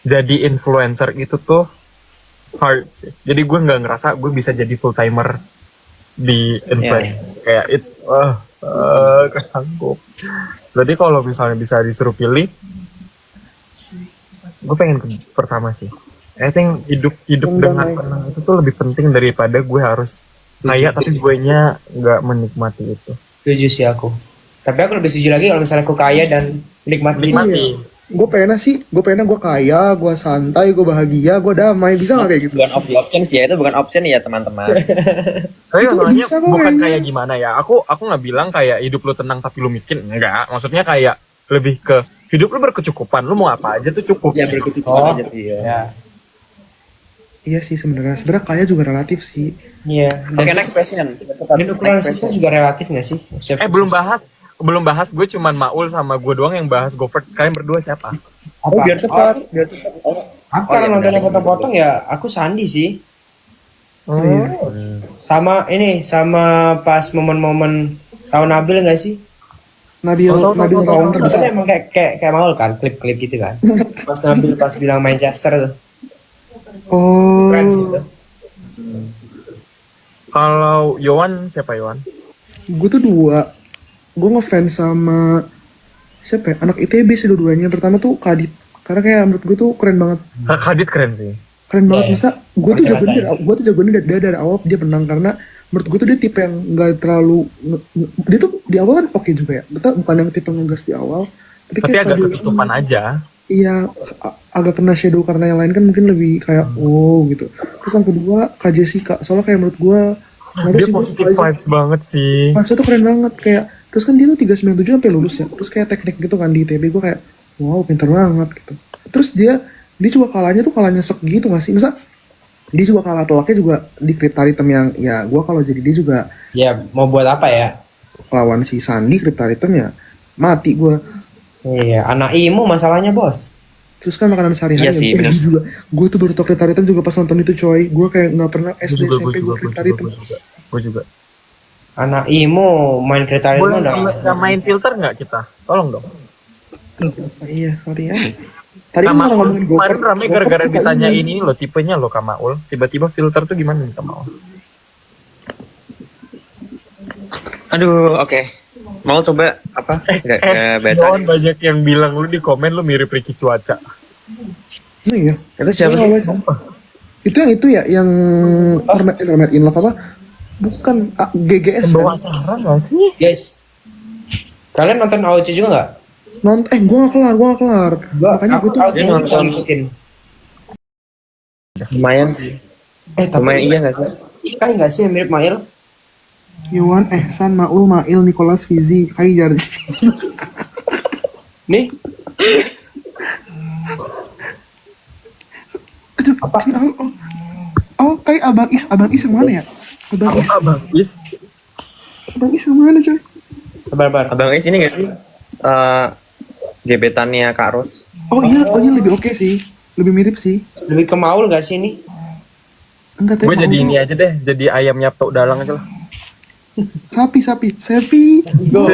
jadi influencer itu tuh hard sih. Jadi gua nggak ngerasa gue bisa jadi full timer di influencer. Kayak it's kesanggup. Jadi kalau misalnya bisa disuruh pilih, gue pengen pertama sih. I think hidup Yang dengan damai. tenang itu tuh lebih penting daripada gue harus kaya tapi gue nya nggak menikmati itu. Setuju sih aku. Tapi aku lebih setuju lagi kalau misalnya aku kaya dan menikmati hidup. Menikmati. Gue pengen gue kaya, gue santai, gue bahagia, gue damai. Bisa gak kayak gitu? Bukan options ya, itu bukan option ya teman-teman. Tapi Itu masalahnya bisa kok bukan kayaknya. kayak gimana ya. Aku nggak bilang kayak hidup lu tenang tapi lu miskin. Enggak. Maksudnya kayak lebih ke hidup lu berkecukupan. Lu mau apa aja tuh cukup. Ya berkecukupan Oh. aja sih ya. Ya. Iya sih sebenarnya. Sebenarnya kaya juga relatif sih. Iya. Oke, next question. Dan ukuran sukses juga relatif nggak sih? Belum bahas. Gue cuman Maul sama gue doang yang bahas Govert. Kalian berdua siapa? Apa? Oh, biar cepat, biar cepat. Oh. Aku Oh, karena iya, nontonnya benar. potong-potong ya, aku Sandi sih. Oh, iya. Sama pas momen-momen tahun Nabil nggak sih? Nabil lawan terbesar. Maksudnya emang kayak Maul kan, klip-klip gitu kan. Pas Nabil pas bilang Manchester tuh, Oh. keren sih itu. Kalau Yowan siapa Yowan? Gue tuh dua. Gue ngefans sama siapa ya? Anak ITB sih dua-duanya. Pertama tuh Kadit. Karena kayak menurut gue tuh keren banget. Kak Kadit keren sih. Keren banget. Iya, Masa gue tuh Ngerti jagoannya dari awal dia menang. Karena menurut gue tuh dia tipe yang gak terlalu dia tuh di awal kan oke juga ya. Betul bukan yang tipe ngegas di awal. Tapi Tapi kayak agak sambil- ketutupan aja. Iya, agak kena shadow karena yang lain kan mungkin lebih kayak wow gitu. Terus yang kedua Kak Jessica, soalnya kayak menurut gua nggak tahu Dia sih, gua positive suka aja. vibes banget sih. Vibes-nya tuh keren banget kayak. Terus kan dia tuh 397 sampai lulus ya. Terus kayak teknik gitu kan di ITB gua kayak wow pinter banget gitu. Terus dia juga kalah nyesek gitu nggak sih? Masa dia juga kalah telaknya juga di Cryptaritem yang ya gua kalau jadi dia juga Ya mau buat apa ya? lawan si Sandi Cryptaritem ya mati gua. Iya, anak IMU masalahnya bos. Terus kan makanan sehari-hari Iya sih, ya, bener. gua juga. Gue tuh baru tau Cryptaritem juga pas nonton itu coy. Gue kayak nggak pernah SD SMP gue Cryptaritem. Gue juga. Anak IMU main kereta itu Boleh udah. main filter nggak kita? Tolong dong. Iya sorry ya. Tadi kan Kamaul malah ngomongin Gopher. kemarin rame gara-gara ditanya ini loh tipenya loh Kamaul. Tiba-tiba filter tuh gimana nih Kamaul? Aduh, oke. Mau coba apa? Enggak baca. Yowan banyak yang bilang lu di komen lu mirip Ricky Cuaca. Iya. Itu siapa Gua sih? nggak baca. Itu yang yang Hermet in Love apa? Bukan GGS Bawa kan? acara nggak sih? Guys, kalian nonton AOC juga nggak? Gue gak kelar. Makanya gue tuh AOC nonton. ngikutin. Lumayan sih. Tapi Lumayan iya nggak sih? kan nggak sih yang mirip Mail? Iwan, Ehsan, Maul, Mail, Nicholas, Fizi, Kai Jarji. Nih, Apa? Oh, Kai Abang Is yang mana ya? Abang Is. Abang Is yang mana coy? sabar. Abang Is ini nggak sih? Gebetannya Kak Ros. Oh iya lebih oke sih. Lebih mirip sih. Lebih ke Maul nggak sih ini? Enggak Gue tahu. jadi ini aja deh, jadi ayam nyapto dalang aja lah. Sepi. Go.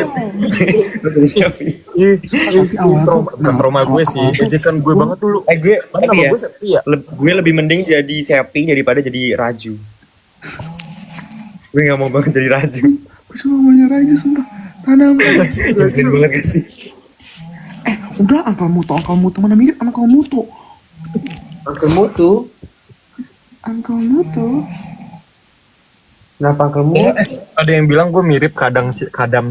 Bukan trauma gue sih, ejekan gue banget dulu. Gue Kan tapi nama ya, gue Septi ya. gue lebih mending jadi Septi daripada jadi Raju. Gue nggak mau banget jadi Raju. Gue cuma mau nyerah aja sumpah. Tanam. Raju banget gak sih? Udah Uncle Muto mana mirip sama Uncle Muto. Uncle Mutu. Uncle Muto. Kenapa Uncle Mutu? Ada yang bilang gue mirip Kadam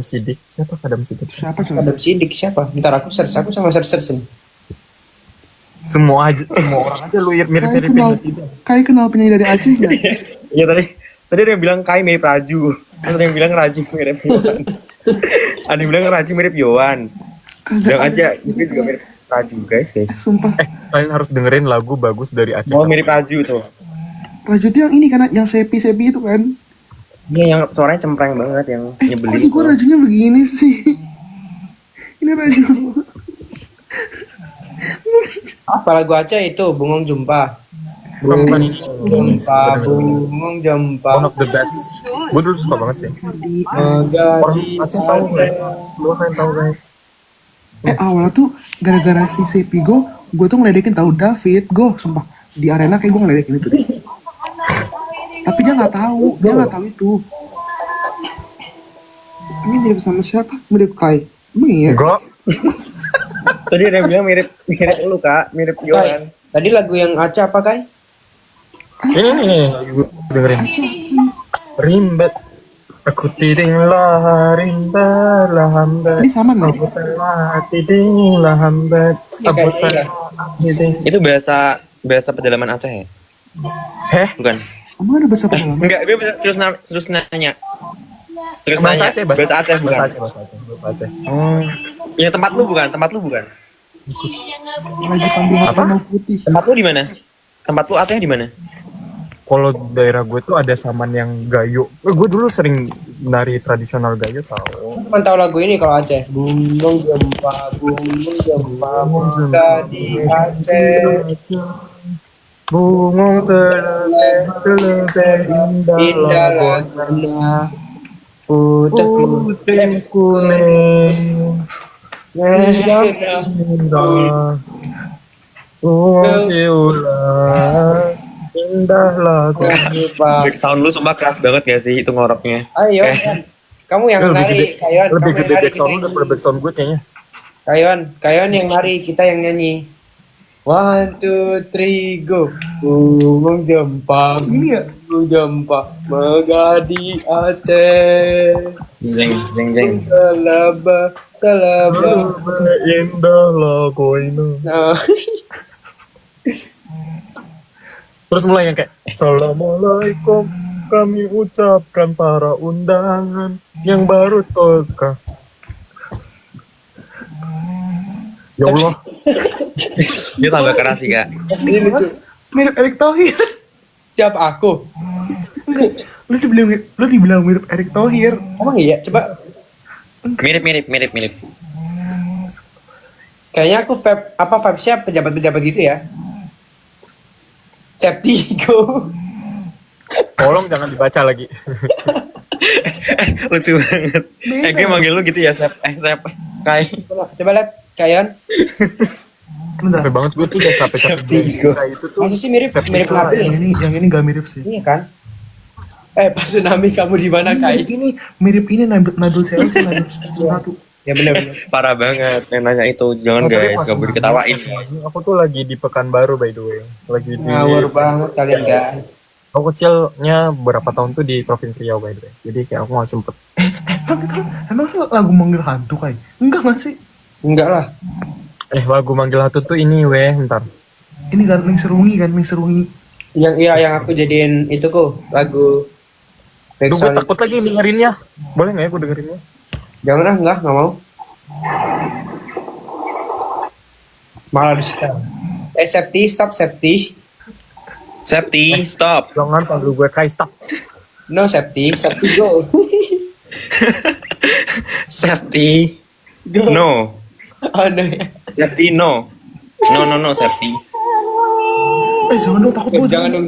Sidik. Siapa Kadam Sidik? Siapa coba? Ada sidik siapa? Ntar aku search, aku sama search nih. Semua orang aja lu mirip-miripin netizen. Kayak kenal penyanyi dari Aceh nggak? Iya tadi ada yang bilang Kai mirip Raju. Ada yang bilang Raju mirip Yohan. Ada yang bilang Raju mirip Yohan. Bilang aja, mungkin juga mirip Raju guys. Sumpah. Kalian harus dengerin lagu bagus dari Aceh. Oh mirip Raju tuh. Raju tuh yang ini kan, yang sepi itu kan. Iya yang suaranya cempreng banget yang Kok nyebelin. di gua Rajunya begini sih? Ini Raju. Apa lagu Aceh itu? Bungong Jumpa. Bukan ini. Jumpa, Bungong Jumpa. One of the best. Gue dulu suka banget sih. Orang Menjadi Aceh tahu nggak? Lu kan tahu guys. Awalnya tuh gara-gara si Sepi gue tuh ngeledekin tahu David, sumpah di arena kayak gue ngeledekin itu deh. Tapi dia nggak tahu itu. Ini mirip sama siapa? Mirip Kai. Emang iya? Enggak. Tadi ada yang bilang mirip lu Kak, mirip Yohan. Tadi lagu yang Aceh apa Kai? Ini gue dengerin. Rimbat. Aku tidinglah rimbat lah hambat. Ini sama nih. Aku telah tidinglah hambat. Aku telah tiding. Itu bahasa pedalaman Aceh ya? Heh? Bukan? Emang ada bahasa pedalaman? Enggak, gue terus nanya. Terus Bahasa nanya. Aceh, Bahasa Aceh bukan? Bahasa Aceh. Oh. Ya tempat lu bukan? Lagi panggil Apa? mau putih. Tempat lu di mana? Tempat lu Aceh di mana? Kalau daerah gue tuh ada saman yang gayo. Gue dulu sering nari tradisional gayo tau. Cuma tahu lagu ini kalau Aceh. Bungong Jumpa, muda di Aceh. Bungong telebeh indah Indah lagu lagunya putih putih kuning indah bungong siulah indah lagu. Back sound lu sumpah keras banget gak sih itu ngoroknya? Ayo, Yan. Kamu yang Lebih nari, gede, Kayon. lebih Kamu yang gede nari, back sound kita lu daripada back sound gue kayaknya. Kayon yang nari, kita yang nyanyi. 1, 2, 3, go. Bungong Jumpa, Ini ya? Bungong Jumpa, Megadi Aceh. Jeng. Telaba. Indah lagu ini. Nah, Terus mulai yang kayak Assalamualaikum kami ucapkan para undangan yang baru teka. Ya Allah. Dia tambah keras sih Kak. ini lucu. Mirip Erick Thohir. Siapa aku? Lu dibilang mirip Erick Thohir. Emang iya? Coba. Mirip. Kayaknya aku vibes-nya pejabat-pejabat gitu ya. Septigo. Tolong jangan dibaca lagi. Lucu banget. Gue manggil lu gitu ya, Sep. Sep. Kai. Coba lihat, Kayon. Capek banget gue tuh udah sampai kayak itu tuh. Masa sih mirip Septigo. Nabi? Yang ini gak mirip sih. Iya kan? Pak Tsunami kamu di mana, Kai? Mirip ini Nabil CLC Nabil satu. Ya benar. Parah banget yang nanya itu. Jangan guys, gak boleh diketawain. Aku tuh lagi di Pekanbaru by the way. Lagi di Ngawur banget kalian, guys. Aku kecilnya berapa tahun tuh di Provinsi Riau by the way. Jadi kayak aku gak sempet. Emang sih lagu manggil hantu kayak? Enggak gak sih? Enggak lah. Lagu Manggil Hatu tuh ini bentar. Ini kan Ming Serungi. Yang aku jadiin itu kok lagu Duh, gue backsound. takut lagi dengerinnya. Boleh gak ya gue dengerinnya? Jangan lah, enggak mau. Malah di-setel. Septi. Stop. Jangan panggil gue Kai, stop. No, Septi go. Safety. Go. No. Oh, no, ya. Safety no. No, Safety. Jangan dong, takut gue. Jangan dong.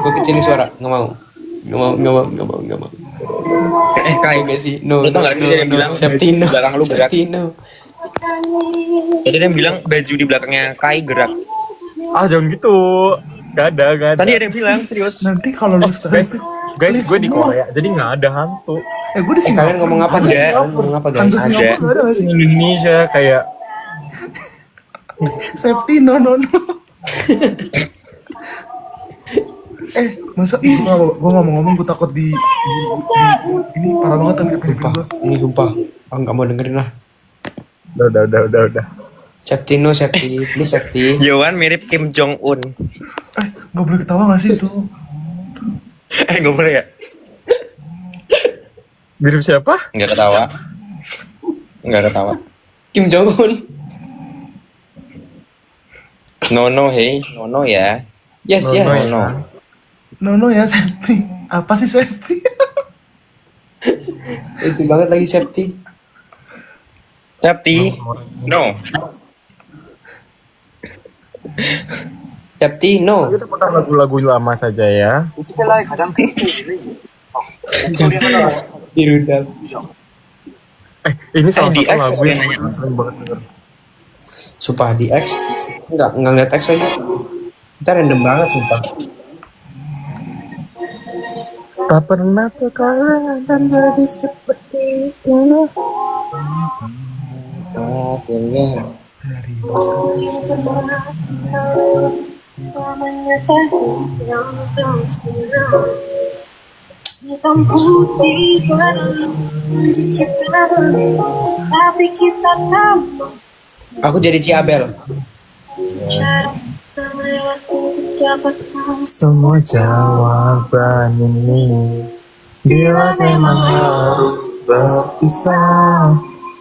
Gue kecilin suara, nggak mau. Nggak mau. Kai, Enggak sih. No. lu tau gak tadi dia bilang Septino. belakang lu gerak. Septino. Tadi dia bilang baju di belakangnya Kai gerak. Ah jangan gitu. Gak ada. Tadi ada yang bilang serius. Nanti kalau lu Guys, gue di Korea, jadi nggak ada hantu. gue di Kalian Singapura. ngomong apa Ada. guys? Kalian ngomong apa guys? Hantu Ada. Singapura nggak ada nggak Di sih? Indonesia kayak Safety no. Masa gue nggak mau ngomong, gue takut ini parah banget tapi Sumpah, ini sumpah. Aku nggak mau dengerin lah. udah. Septino, please Septi. Yowan mirip Kim Jong Un. nggak boleh ketawa nggak sih itu? Gak boleh ya? Mirip siapa? Nggak ketawa. Kim Jong Un. No hey, no ya. Yes. No ya safety. Apa sih safety? Itu banget lagi Septi. Tapi no. Septi, no. Kita putar lagu-lagu lama saja ya. Dirudal. Ini salah di satu X lagu yang kayaknya. sering banget denger. Sumpah di X. Enggak ngeliat X lagi. Kita random banget sumpah. Tak pernah terkadang akan jadi seperti ini. Akhirnya. Hitam putih berjanji kita berdua, tapi kita tahu Aku jadi Ciabel. cara melewati untuk dapatkan. Semua jawaban ini bila memang harus berpisah,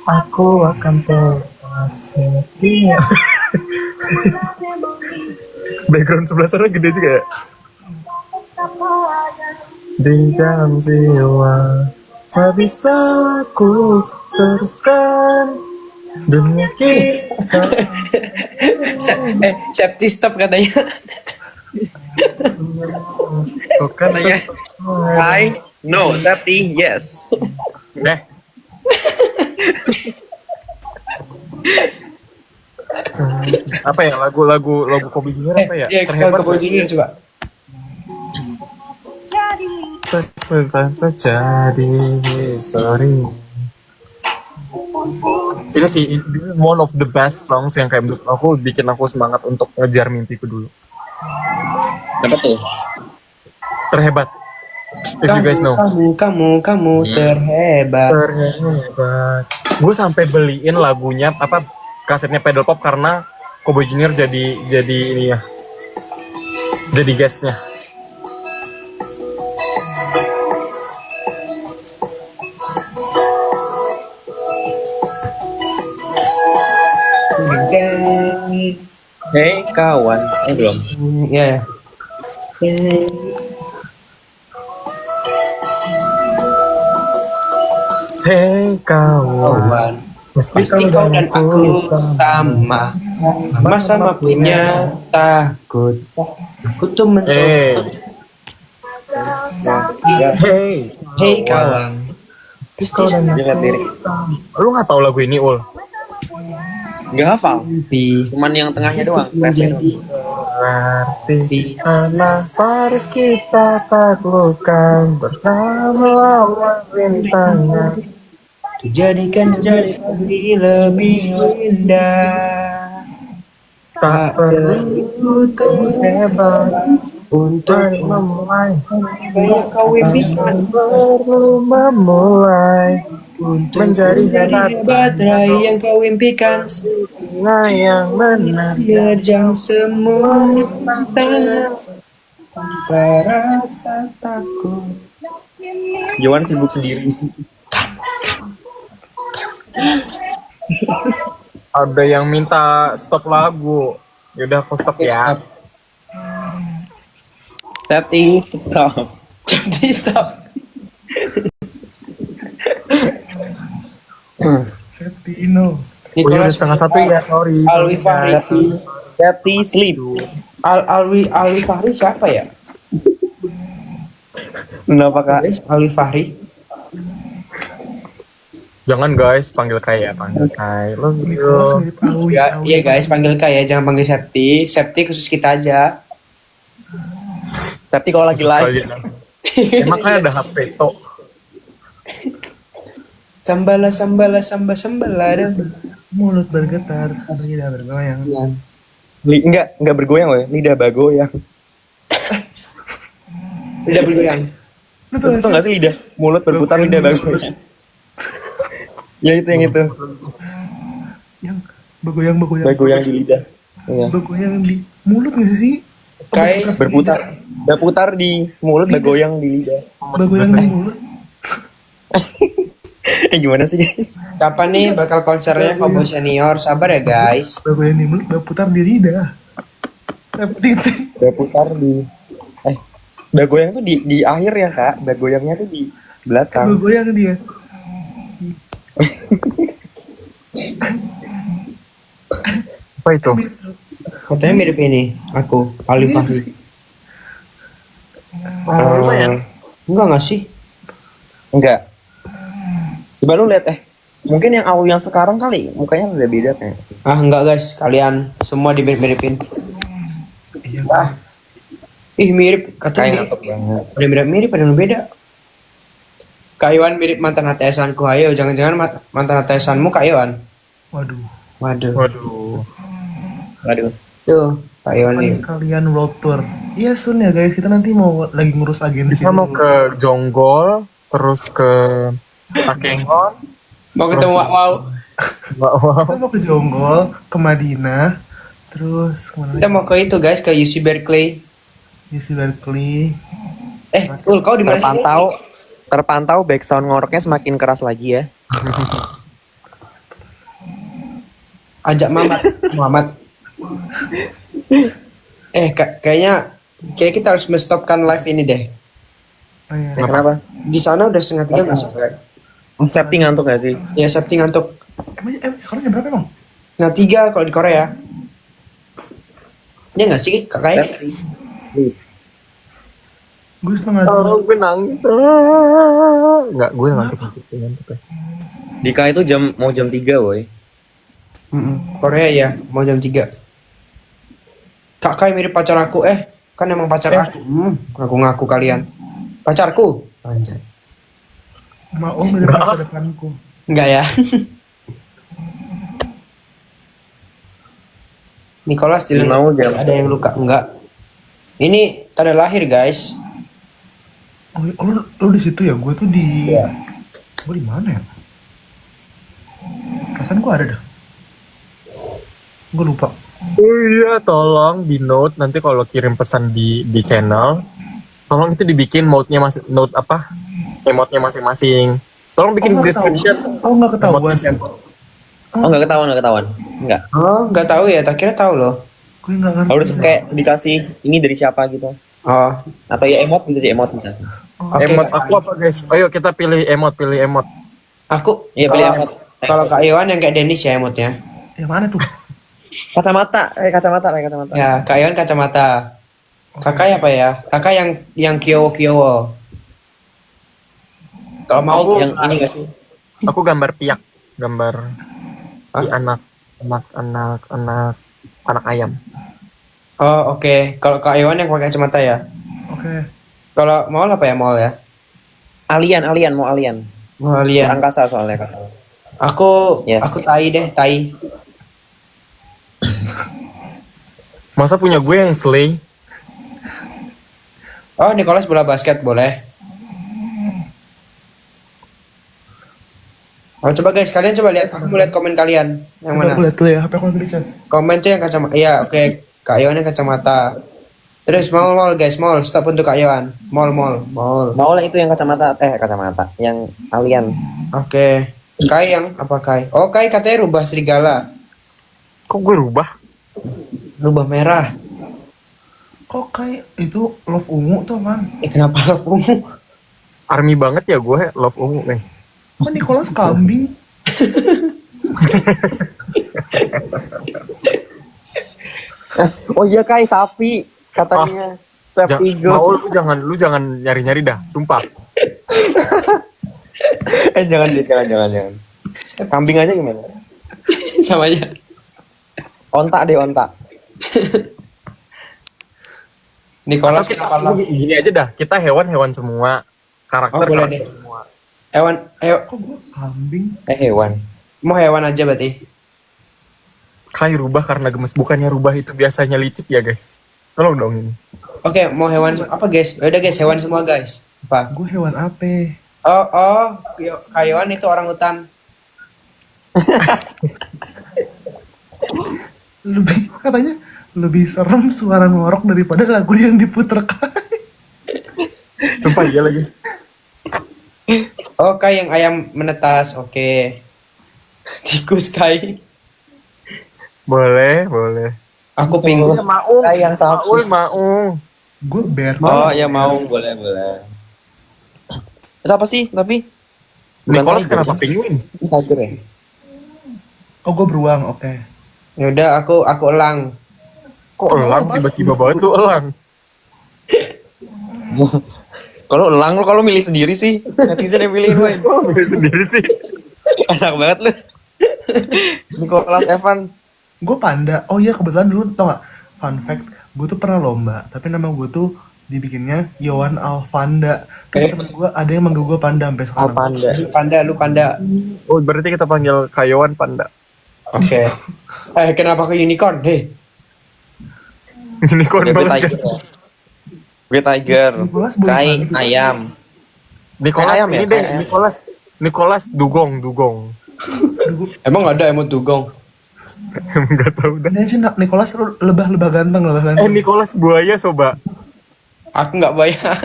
aku akan tetap setia. Memang Background sebelah sana gede juga ya. tetap ada. Di dalam jiwa tak bisa aku teruskan dunia kita. Septi stop katanya. Katanya Kai, no, tapi yes. Apa ya lagu Kobe Junior apa ya? Iya, kalau ke Junior coba. Jadi Tentang terjadi history. Ini sih, this is one of the best songs yang kayak menurut aku bikin aku semangat untuk ngejar mimpiku dulu. Apa tuh? Terhebat. If you guys know. Kamu terhebat. Terhebat. Gue sampai beliin lagunya apa kasetnya Pedal Pop karena Kobe Junior jadi ini ya. Jadi guestnya. Hey kawan, belum. Ya. Hey kawan, Pasti kau dan aku sama. Sama-sama punya takut. Aku tuh mencoba. Hey, Hey kawan. Pasti Lihat lirik. lu nggak tahu lagu ini ul? Nggak hafal. mimpi Cuman yang tengahnya doang. Refnya menjadi doang. Berarti karena harus kita taklukkan bersama lawan rintangan. dijadikan jadi lebih indah. Tak perlu hebat Untuk memulai, kau impikan perlu memulai menjadi hebat baterai yang kau impikan. Nah yang benar. Menerjang semua tantangan tanpa rasa takut. Yowan sibuk sendiri. Ada yang minta stop lagu. Yaudah aku stop ya. Tapi stop. Jadi stop. Safety no. Oh iya udah setengah satu ya, sorry. Alwi Fahri. Tapi sleep. Alwi Fahri siapa ya? Kenapa kak? Guys, Ali Fahri. Jangan guys, panggil Kai ya, panggil Kai. Lo Nicholas mirip Awi. Ya, iya guys, panggil Kai ya, jangan panggil Septi. Septi khusus kita aja. Tapi kalau lagi live, Emang kan ada HP tok. Sambala sambala samba sambala. Mulut bergetar, lidah bergoyang. Iya. enggak bergoyang loh, lidah bagoyang. Tidak bergoyang. Lu tau Itu nggak sih lidah mulut berputar lidah bagoyang? Ya itu yang itu, yang bergoyang bagoyang di lidah. Iya. bergoyang di mulut nggak sih? Kai Berputar di mulut, bagoyang di lidah. Bergoyang di mulut. Gimana sih guys? kapan nih bakal konsernya Kobo Senior? Sabar ya guys. Bergoyang di mulut, berputar di lidah. Repetitif. Berputar di bagoyang tuh di akhir ya kak, bagoyangnya tuh di belakang. Bergoyang dia. Apa itu? Katanya mirip ini, aku, Ali Fahri. Enggak nggak sih? Enggak. Coba lu lihat mungkin yang awal yang sekarang kali mukanya udah beda kayak. Ah enggak guys, kalian semua dimirip-miripin. Iya. Ah. Ih mirip, Kayak katanya ngantuk banget. ada mirip-mirip, ada yang beda. Kak Iwan mirip mantan HTS-anku, ayo jangan-jangan mantan HTS-anmu Kak Iwan. Waduh. Waduh. Waduh. Tuh, Kak Iwan nih. Kapan kalian world tour? Iya Sun ya guys, kita nanti mau lagi ngurus agensi. Kita mau ke Jonggol, terus ke Takengon. Mau ketemu Wow. Kita mau ke Jonggol, ke Madinah, terus kemana Kita lagi? mau ke itu guys, ke UC Berkeley. UC Berkeley. Ul, kau di mana sih? Terpantau background ngoroknya semakin keras lagi ya. Ajak Muhammad. Kayaknya kita harus menstopkan live ini deh. Oh, iya. Kenapa? Di sana udah 2:30 nggak sih Kak? Septi ngantuk gak sih? Ya Septi ngantuk. Sekarang jam berapa emang? 3:30 kalau di Korea. Ya nggak sih Kak Kai? Gue setengah Oh, gue nangis. Enggak, gue ngantuk guys. Dika itu mau jam 3 woy. Korea ya, mau jam 3. Kak Kai mirip pacar aku. Kan emang pacar aku. Ngaku-ngaku kalian. Pacarku. Anjay. mau mirip masa depanku. Enggak ya. Nicholas di Mau jam. ada yang luka enggak? Ini tanda lahir guys. Oh, lu di situ ya? Gue tuh di. Gue di mana ya? Perasaan gue ada dah. Gue lupa. Oh iya, tolong di note nanti kalau kirim pesan di channel, tolong itu dibikin mode-nya note apa? Emotnya masing-masing. Tolong bikin description. Oh nggak ketahuan. Oh nggak ketahuan. Enggak. Oh, enggak tahu ya. Tak kira tahu loh. Gue nggak ngerti. Harus kayak dikasih ini dari siapa gitu. Oh, Atau ya emot bisa sih, emot bisa sih. oke. Emot aku apa guys? Ayo kita pilih emot. Aku Iya pilih emot. kalau Kak Iwan yang kayak Dennis ya emotnya. Yang mana tuh? Kacamata. Ya, Kak Iwan kacamata. Kakak apa ya? Kakak yang kiowo. Kalau mau Yang ini gak sih? Aku gambar piak, gambar di anak ayam. Oh, oke. Kalau Kak Iwan yang pakai kacamata ya. Oke. Kalau mau apa ya? Mau ya. Alien, mau alien. Mau lihat. Angkasa soalnya kan. Aku Yes. aku tai. Masa punya gue yang slay? Oh, Nicholas bola basket boleh. Oh, coba guys, kalian coba lihat. Aku mau lihat komen kalian. Yang mana? Aku lihat dulu ya. HP aku lagi di cas. Komen tuh yang kacamata. Iya, oke. Kak Iwan yang kacamata. Terus mau guys, mau stop untuk Kak Iwan. Mau. Mau lah itu yang kacamata, yang alien. Oke. Kai yang apa Kai? Oh, Kai katanya rubah serigala. Kok gue rubah? Rubah merah. Kok kayak itu love ungu tuh man? Kenapa ungu? Army banget ya gue, love ungu nih. Kok Nicholas kambing? Oh iya kai sapi katanya. Septigo. Mau lu jangan nyari-nyari dah, sumpah. Jangan. Kambing aja gimana? Sama aja. Ontak deh, ontak. Nicholas Atau kita gini aja dah, kita hewan-hewan semua. Karakter boleh deh. semua. Hewan, Kok gue kambing? Hewan. mau hewan aja berarti. Kayak rubah karena gemes, bukannya rubah itu biasanya licik ya guys. Tolong dong ini. Oke, mau hewan apa guys? Udah guys, hewan semua guys. Apa? Gue hewan apa? Kayuan itu orang hutan. Katanya lebih serem suara ngorok daripada lagu yang diputerkan. Sumpah iya lagi. Oh, kayak yang ayam menetas. Oke. Tikus kai. Boleh. Aku pingu. Maung. Kayak yang sapi. Maung. Gue bear. Oh ya mau, boleh. Itu apa sih tapi? Nicholas tiger, kenapa penguin? Tiger ya? Oh gue beruang, oke. Ya udah, aku elang. Kok elang tiba-tiba banget lu elang? Kalau elang lo kalau milih sendiri sih. Netizen yang pilih gue. Kok lu milih sendiri sih? Enak banget lu. Nicholas Evan. Gue panda. Oh iya kebetulan dulu tau gak? Fun fact, gue tuh pernah lomba, tapi nama gue tuh dibikinnya Yohan Alvanda. Terus temen gue ada yang manggil gue panda sampai sekarang. Panda. Lu panda. Oh berarti kita panggil Kayawan Panda. Oke. Kenapa ke unicorn? Hei. Unicorn Gue banget. tiger. Gue tiger. Nicholas boleh Kai bantu. ayam. Nicholas Ayam ya, ini deh, ayam. Nicholas dugong. Emang ada emot dugong? Enggak tahu dah. Ini sih Nicholas lebah ganteng. Nicholas buaya soba. Aku nggak bayar.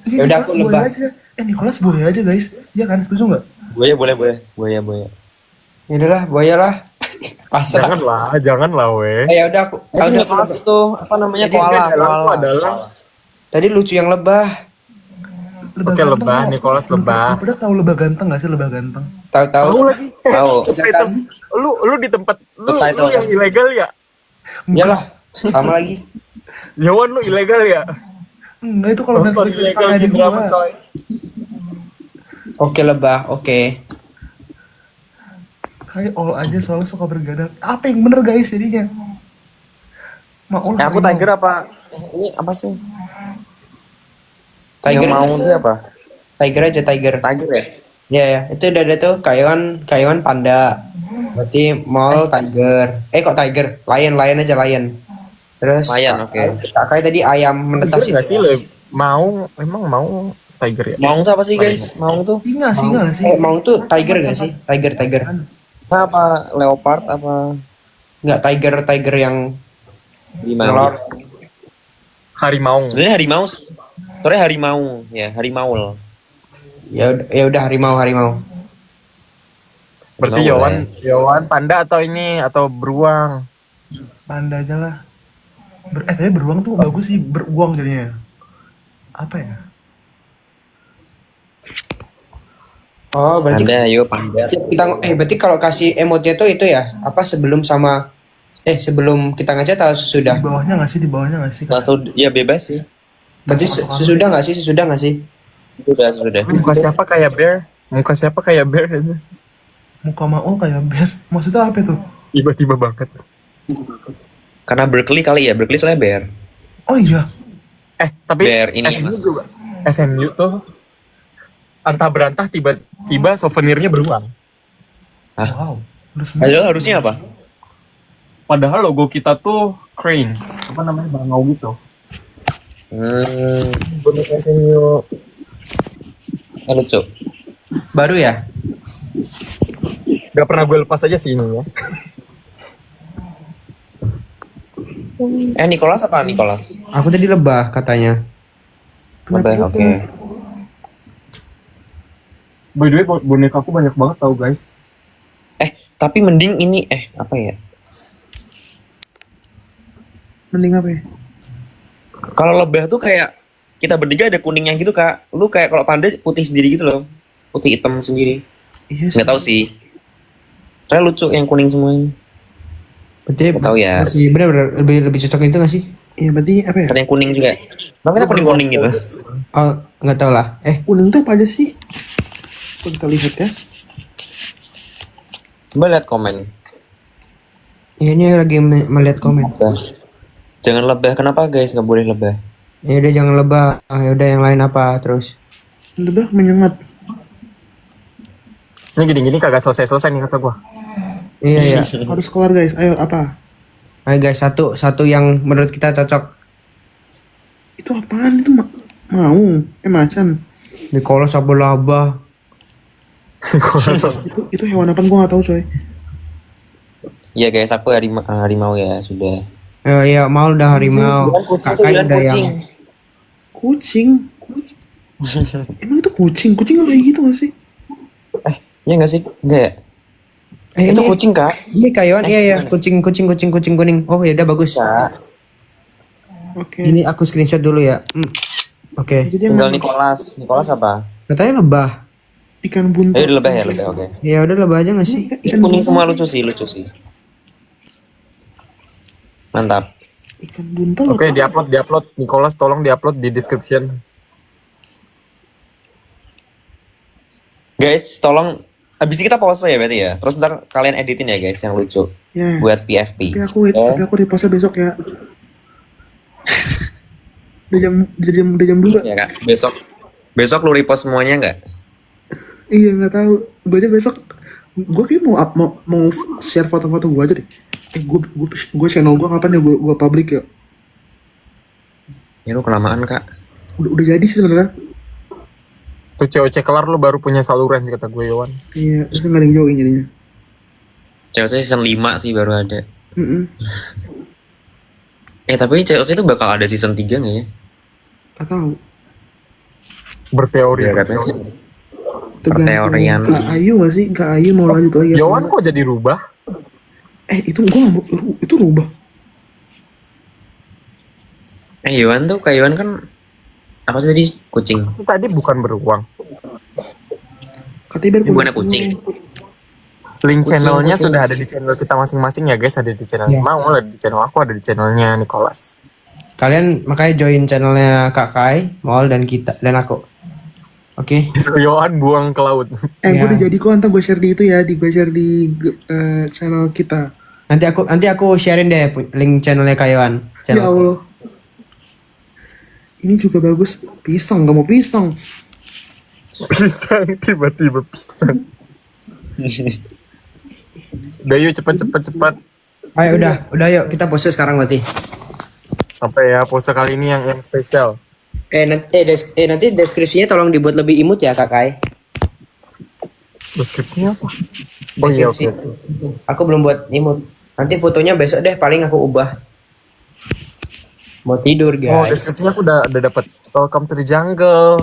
Iya, Yaudah, Nicholas aku buaya lebah. aja. Nicholas buaya aja guys. Iya kan, setuju nggak? Boleh. Buaya. Ya udahlah, buaya lah. Pasrah. Janganlah weh. Ya udah aku. Itu Udah, Nicholas itu apa namanya? Jadi Koala. adalah Tadi lucu yang lebah. Lebah Oke, ganteng lebah, nggak? Nicholas Lu lebah. pada tahu lebah ganteng nggak sih, lebah ganteng? Tahu-tahu. lagi. Tahu. Sejakan. Lu di tempat lu Subtitle. yang ilegal ya? Iyalah. Sama lagi. Yawan lu ilegal ya? Enggak, itu kalau Nonton Netflix ilegal pakai di di drama gua. coy. Oke lebah. Oke. Kayak all aja soalnya suka bergadang. Apa yang bener guys jadinya? Maul. Aku tiger apa? Ini apa sih? Tiger. Yang mau itu apa? Tiger aja tiger. Tiger ya? Ya, itu udah ada tuh kayuan panda. Berarti mall tiger. Kok tiger? Lion aja lion. Terus Lion, oke. Kakak tadi ayam menetas Tiger nggak itu. sih emang mau tiger ya? Mau itu apa sih guys? Mau tuh Singa sih. Mau tuh tiger gak sih? Tiger. apa? Leopard apa? Nggak tiger yang Gimana? ngelor. Harimau. Sebenarnya harimau sih. Sore harimau ya, harimau. Ya udah harimau. Berarti Yawan panda atau beruang? Panda aja lah. Tapi beruang tuh bagus sih, beruang jadinya. Apa ya? Oh, berarti Panda, yuk panda. berarti kalau kasih emotnya tuh itu ya, apa sebelum kita ngechat atau sesudah? Di bawahnya nggak sih? Langsung ya bebas sih. Berarti sesudah nggak sih? Sudah. Muka siapa kayak bear aja. Muka Maul kayak bear. Maksudnya apa tuh? Tiba-tiba banget. Karena Berkeley kali ya, Berkeley soalnya bear. Oh iya. Tapi Bear ini SMU Mas. juga. SMU tuh antah berantah tiba-tiba souvenirnya beruang. Wow. Lu semua. Padahal harusnya apa? Padahal logo kita tuh crane. Apa namanya? Bangau gitu. Boneka SMU. Lucu. Baru ya? Gak pernah gue lepas aja sih ini ya. Nicholas apa Nicholas? Aku tadi lebah katanya. Lebih oke. By the way, boneka aku banyak banget tau guys. Tapi mending ini apa ya? Mending apa ya? Kalau lebah tuh kayak kita bertiga ada kuningnya gitu kak. Lu kayak kalau panda putih sendiri gitu loh, putih hitam sendiri. Iya sih. Nggak tahu sih. Saya lucu yang kuning semua ini. Berarti Nggak tahu ya. masih benar-benar lebih cocok itu nggak sih? Iya berarti apa ya? Ada yang kuning juga. Bang kita kuning-kuning gitu. Oh, nggak tahu lah. Kuning tuh apa aja sih? Coba kita lihat ya. Coba lihat komen. Ya, ini lagi melihat komen. Jangan lebah. Kenapa guys? Nggak boleh lebah. Ya udah jangan lebah. Ya udah yang lain apa terus? Lebah menyengat. Ini gini-gini kagak selesai-selesai nih kata gua. Iya ya. Harus keluar guys. Ayo apa? Ayo guys, satu yang menurut kita cocok. Itu apaan itu mau? Macan. Nicholas laba-laba. Itu hewan apa gua nggak tahu coy. Iya guys, aku harimau ya sudah. Ya mau udah harimau. Kakak udah yang Kucing. Emang itu kucing? Kucing nggak kayak gitu nggak sih? Iya nggak sih? Enggak ya? Itu ini, kucing kak? ini kayuan iya kucing kuning. Oh ya udah bagus. Kak. Oke. Ini aku screenshot dulu ya. Oke. Jadi yang Tinggal Nicholas. Nicholas apa? Katanya lebah. ikan buntal. Udah lebah ya lebah. Oke. Ya udah lebah aja nggak sih? Ikan Kuning buntal. semua lucu sih. Mantap. Ikan buntal. Oke, apa? diupload. Nicholas tolong diupload di description. Guys, tolong abis ini kita pause ya berarti ya. Terus ntar kalian editin ya guys yang lucu Ya. buat PFP. Tapi aku repost besok ya. udah jam 2. Ya kak. Besok lu repost semuanya nggak? Iya nggak tahu. Gue aja besok. Gue kayak mau share foto-foto gue aja deh. Gue channel gue kapan ya gue public ya? Ya lu kelamaan kak. Udah jadi sih sebenarnya. Tuh COC kelar lu baru punya saluran kata gue Yowan. Iya, terus nggak ada yang join jadinya. COC season 5 sih baru ada. Mm-mm. Tapi COC itu bakal ada season 3 nggak ya? Gak tahu. Berteori. Ya katanya sih. Tergantung Perteorian. Kak Ayu nggak sih? Kak Ayu mau lanjut lagi? atau Yowan enggak? kok jadi rubah? Itu gue nggak mau. Itu rubah. Yohan tuh kayak Yohan kan apa sih tadi kucing? Itu tadi bukan beruang. Katanya biar Ini bukannya kucing. Link channelnya sudah ada di channel kita masing-masing ya guys. Ada di channel Mau, ada di channel aku, ada di channelnya Nicholas. Kalian makanya join channelnya Kak Kai, Maul dan kita dan aku. Oke. Yohan buang ke laut. Gue Ya. udah jadi kok. Ntar gue share di itu ya. Gue share di channel kita. Nanti aku sharein deh link channelnya Kayuan. Ya Allah. Ini juga bagus. Pisang, nggak mau pisang. Pisang, tiba-tiba pisang. Udah yuk cepet. Ayo udah yuk kita pose sekarang berarti. Apa ya pose kali ini yang spesial. Nanti deskripsinya tolong dibuat lebih imut ya Kak Kai. Deskripsinya apa? Oh iya oke. Aku belum buat imut. Nanti fotonya besok deh paling aku ubah. Mau tidur Oh guys. deskripsinya aku udah dapet. Welcome to the jungle.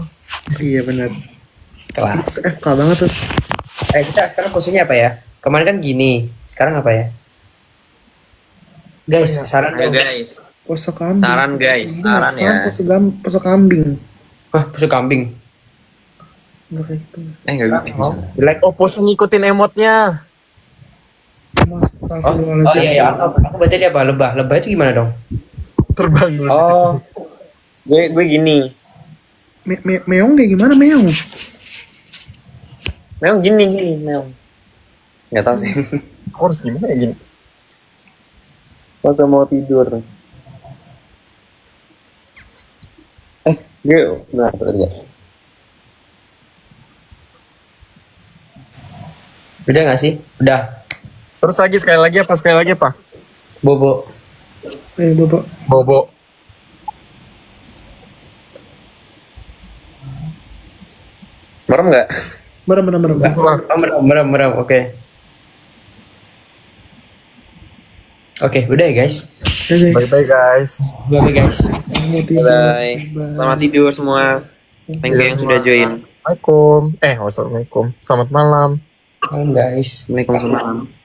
Iya benar. Kelas. FK banget tuh. Kita sekarang posenya apa ya? Kemarin kan gini. Sekarang apa ya? Guys, saran Ya dong. guys. Pose kambing. Saran guys, saran ya. Pose kambing. Hah, pose kambing. Enggak kayak gitu. Nggak bisa. Jelek. Oh pose ngikutin emotnya. Oh iya. Aku berarti dia apa? Lebah. Lebah itu gimana dong? Terbang dulu. Oh, gue gini. Meong kayak gimana meong? Memang gini memang. Nggak tahu sih. Aku harus gimana ya gini? Masa mau tidur. Nah terus ya. Udah gak sih? Udah. Terus sekali lagi apa? Bobo. Bapak. Bobo. Merem nggak? Merem. Enggak. Oh, merem. Oke. Oke, udah ya guys. Ya guys. Bye guys. Bye guys. Bye. Selamat tidur semua. Thank you yang sudah join. Assalamualaikum. Wassalamualaikum. Selamat malam. Malam guys. Assalamualaikum.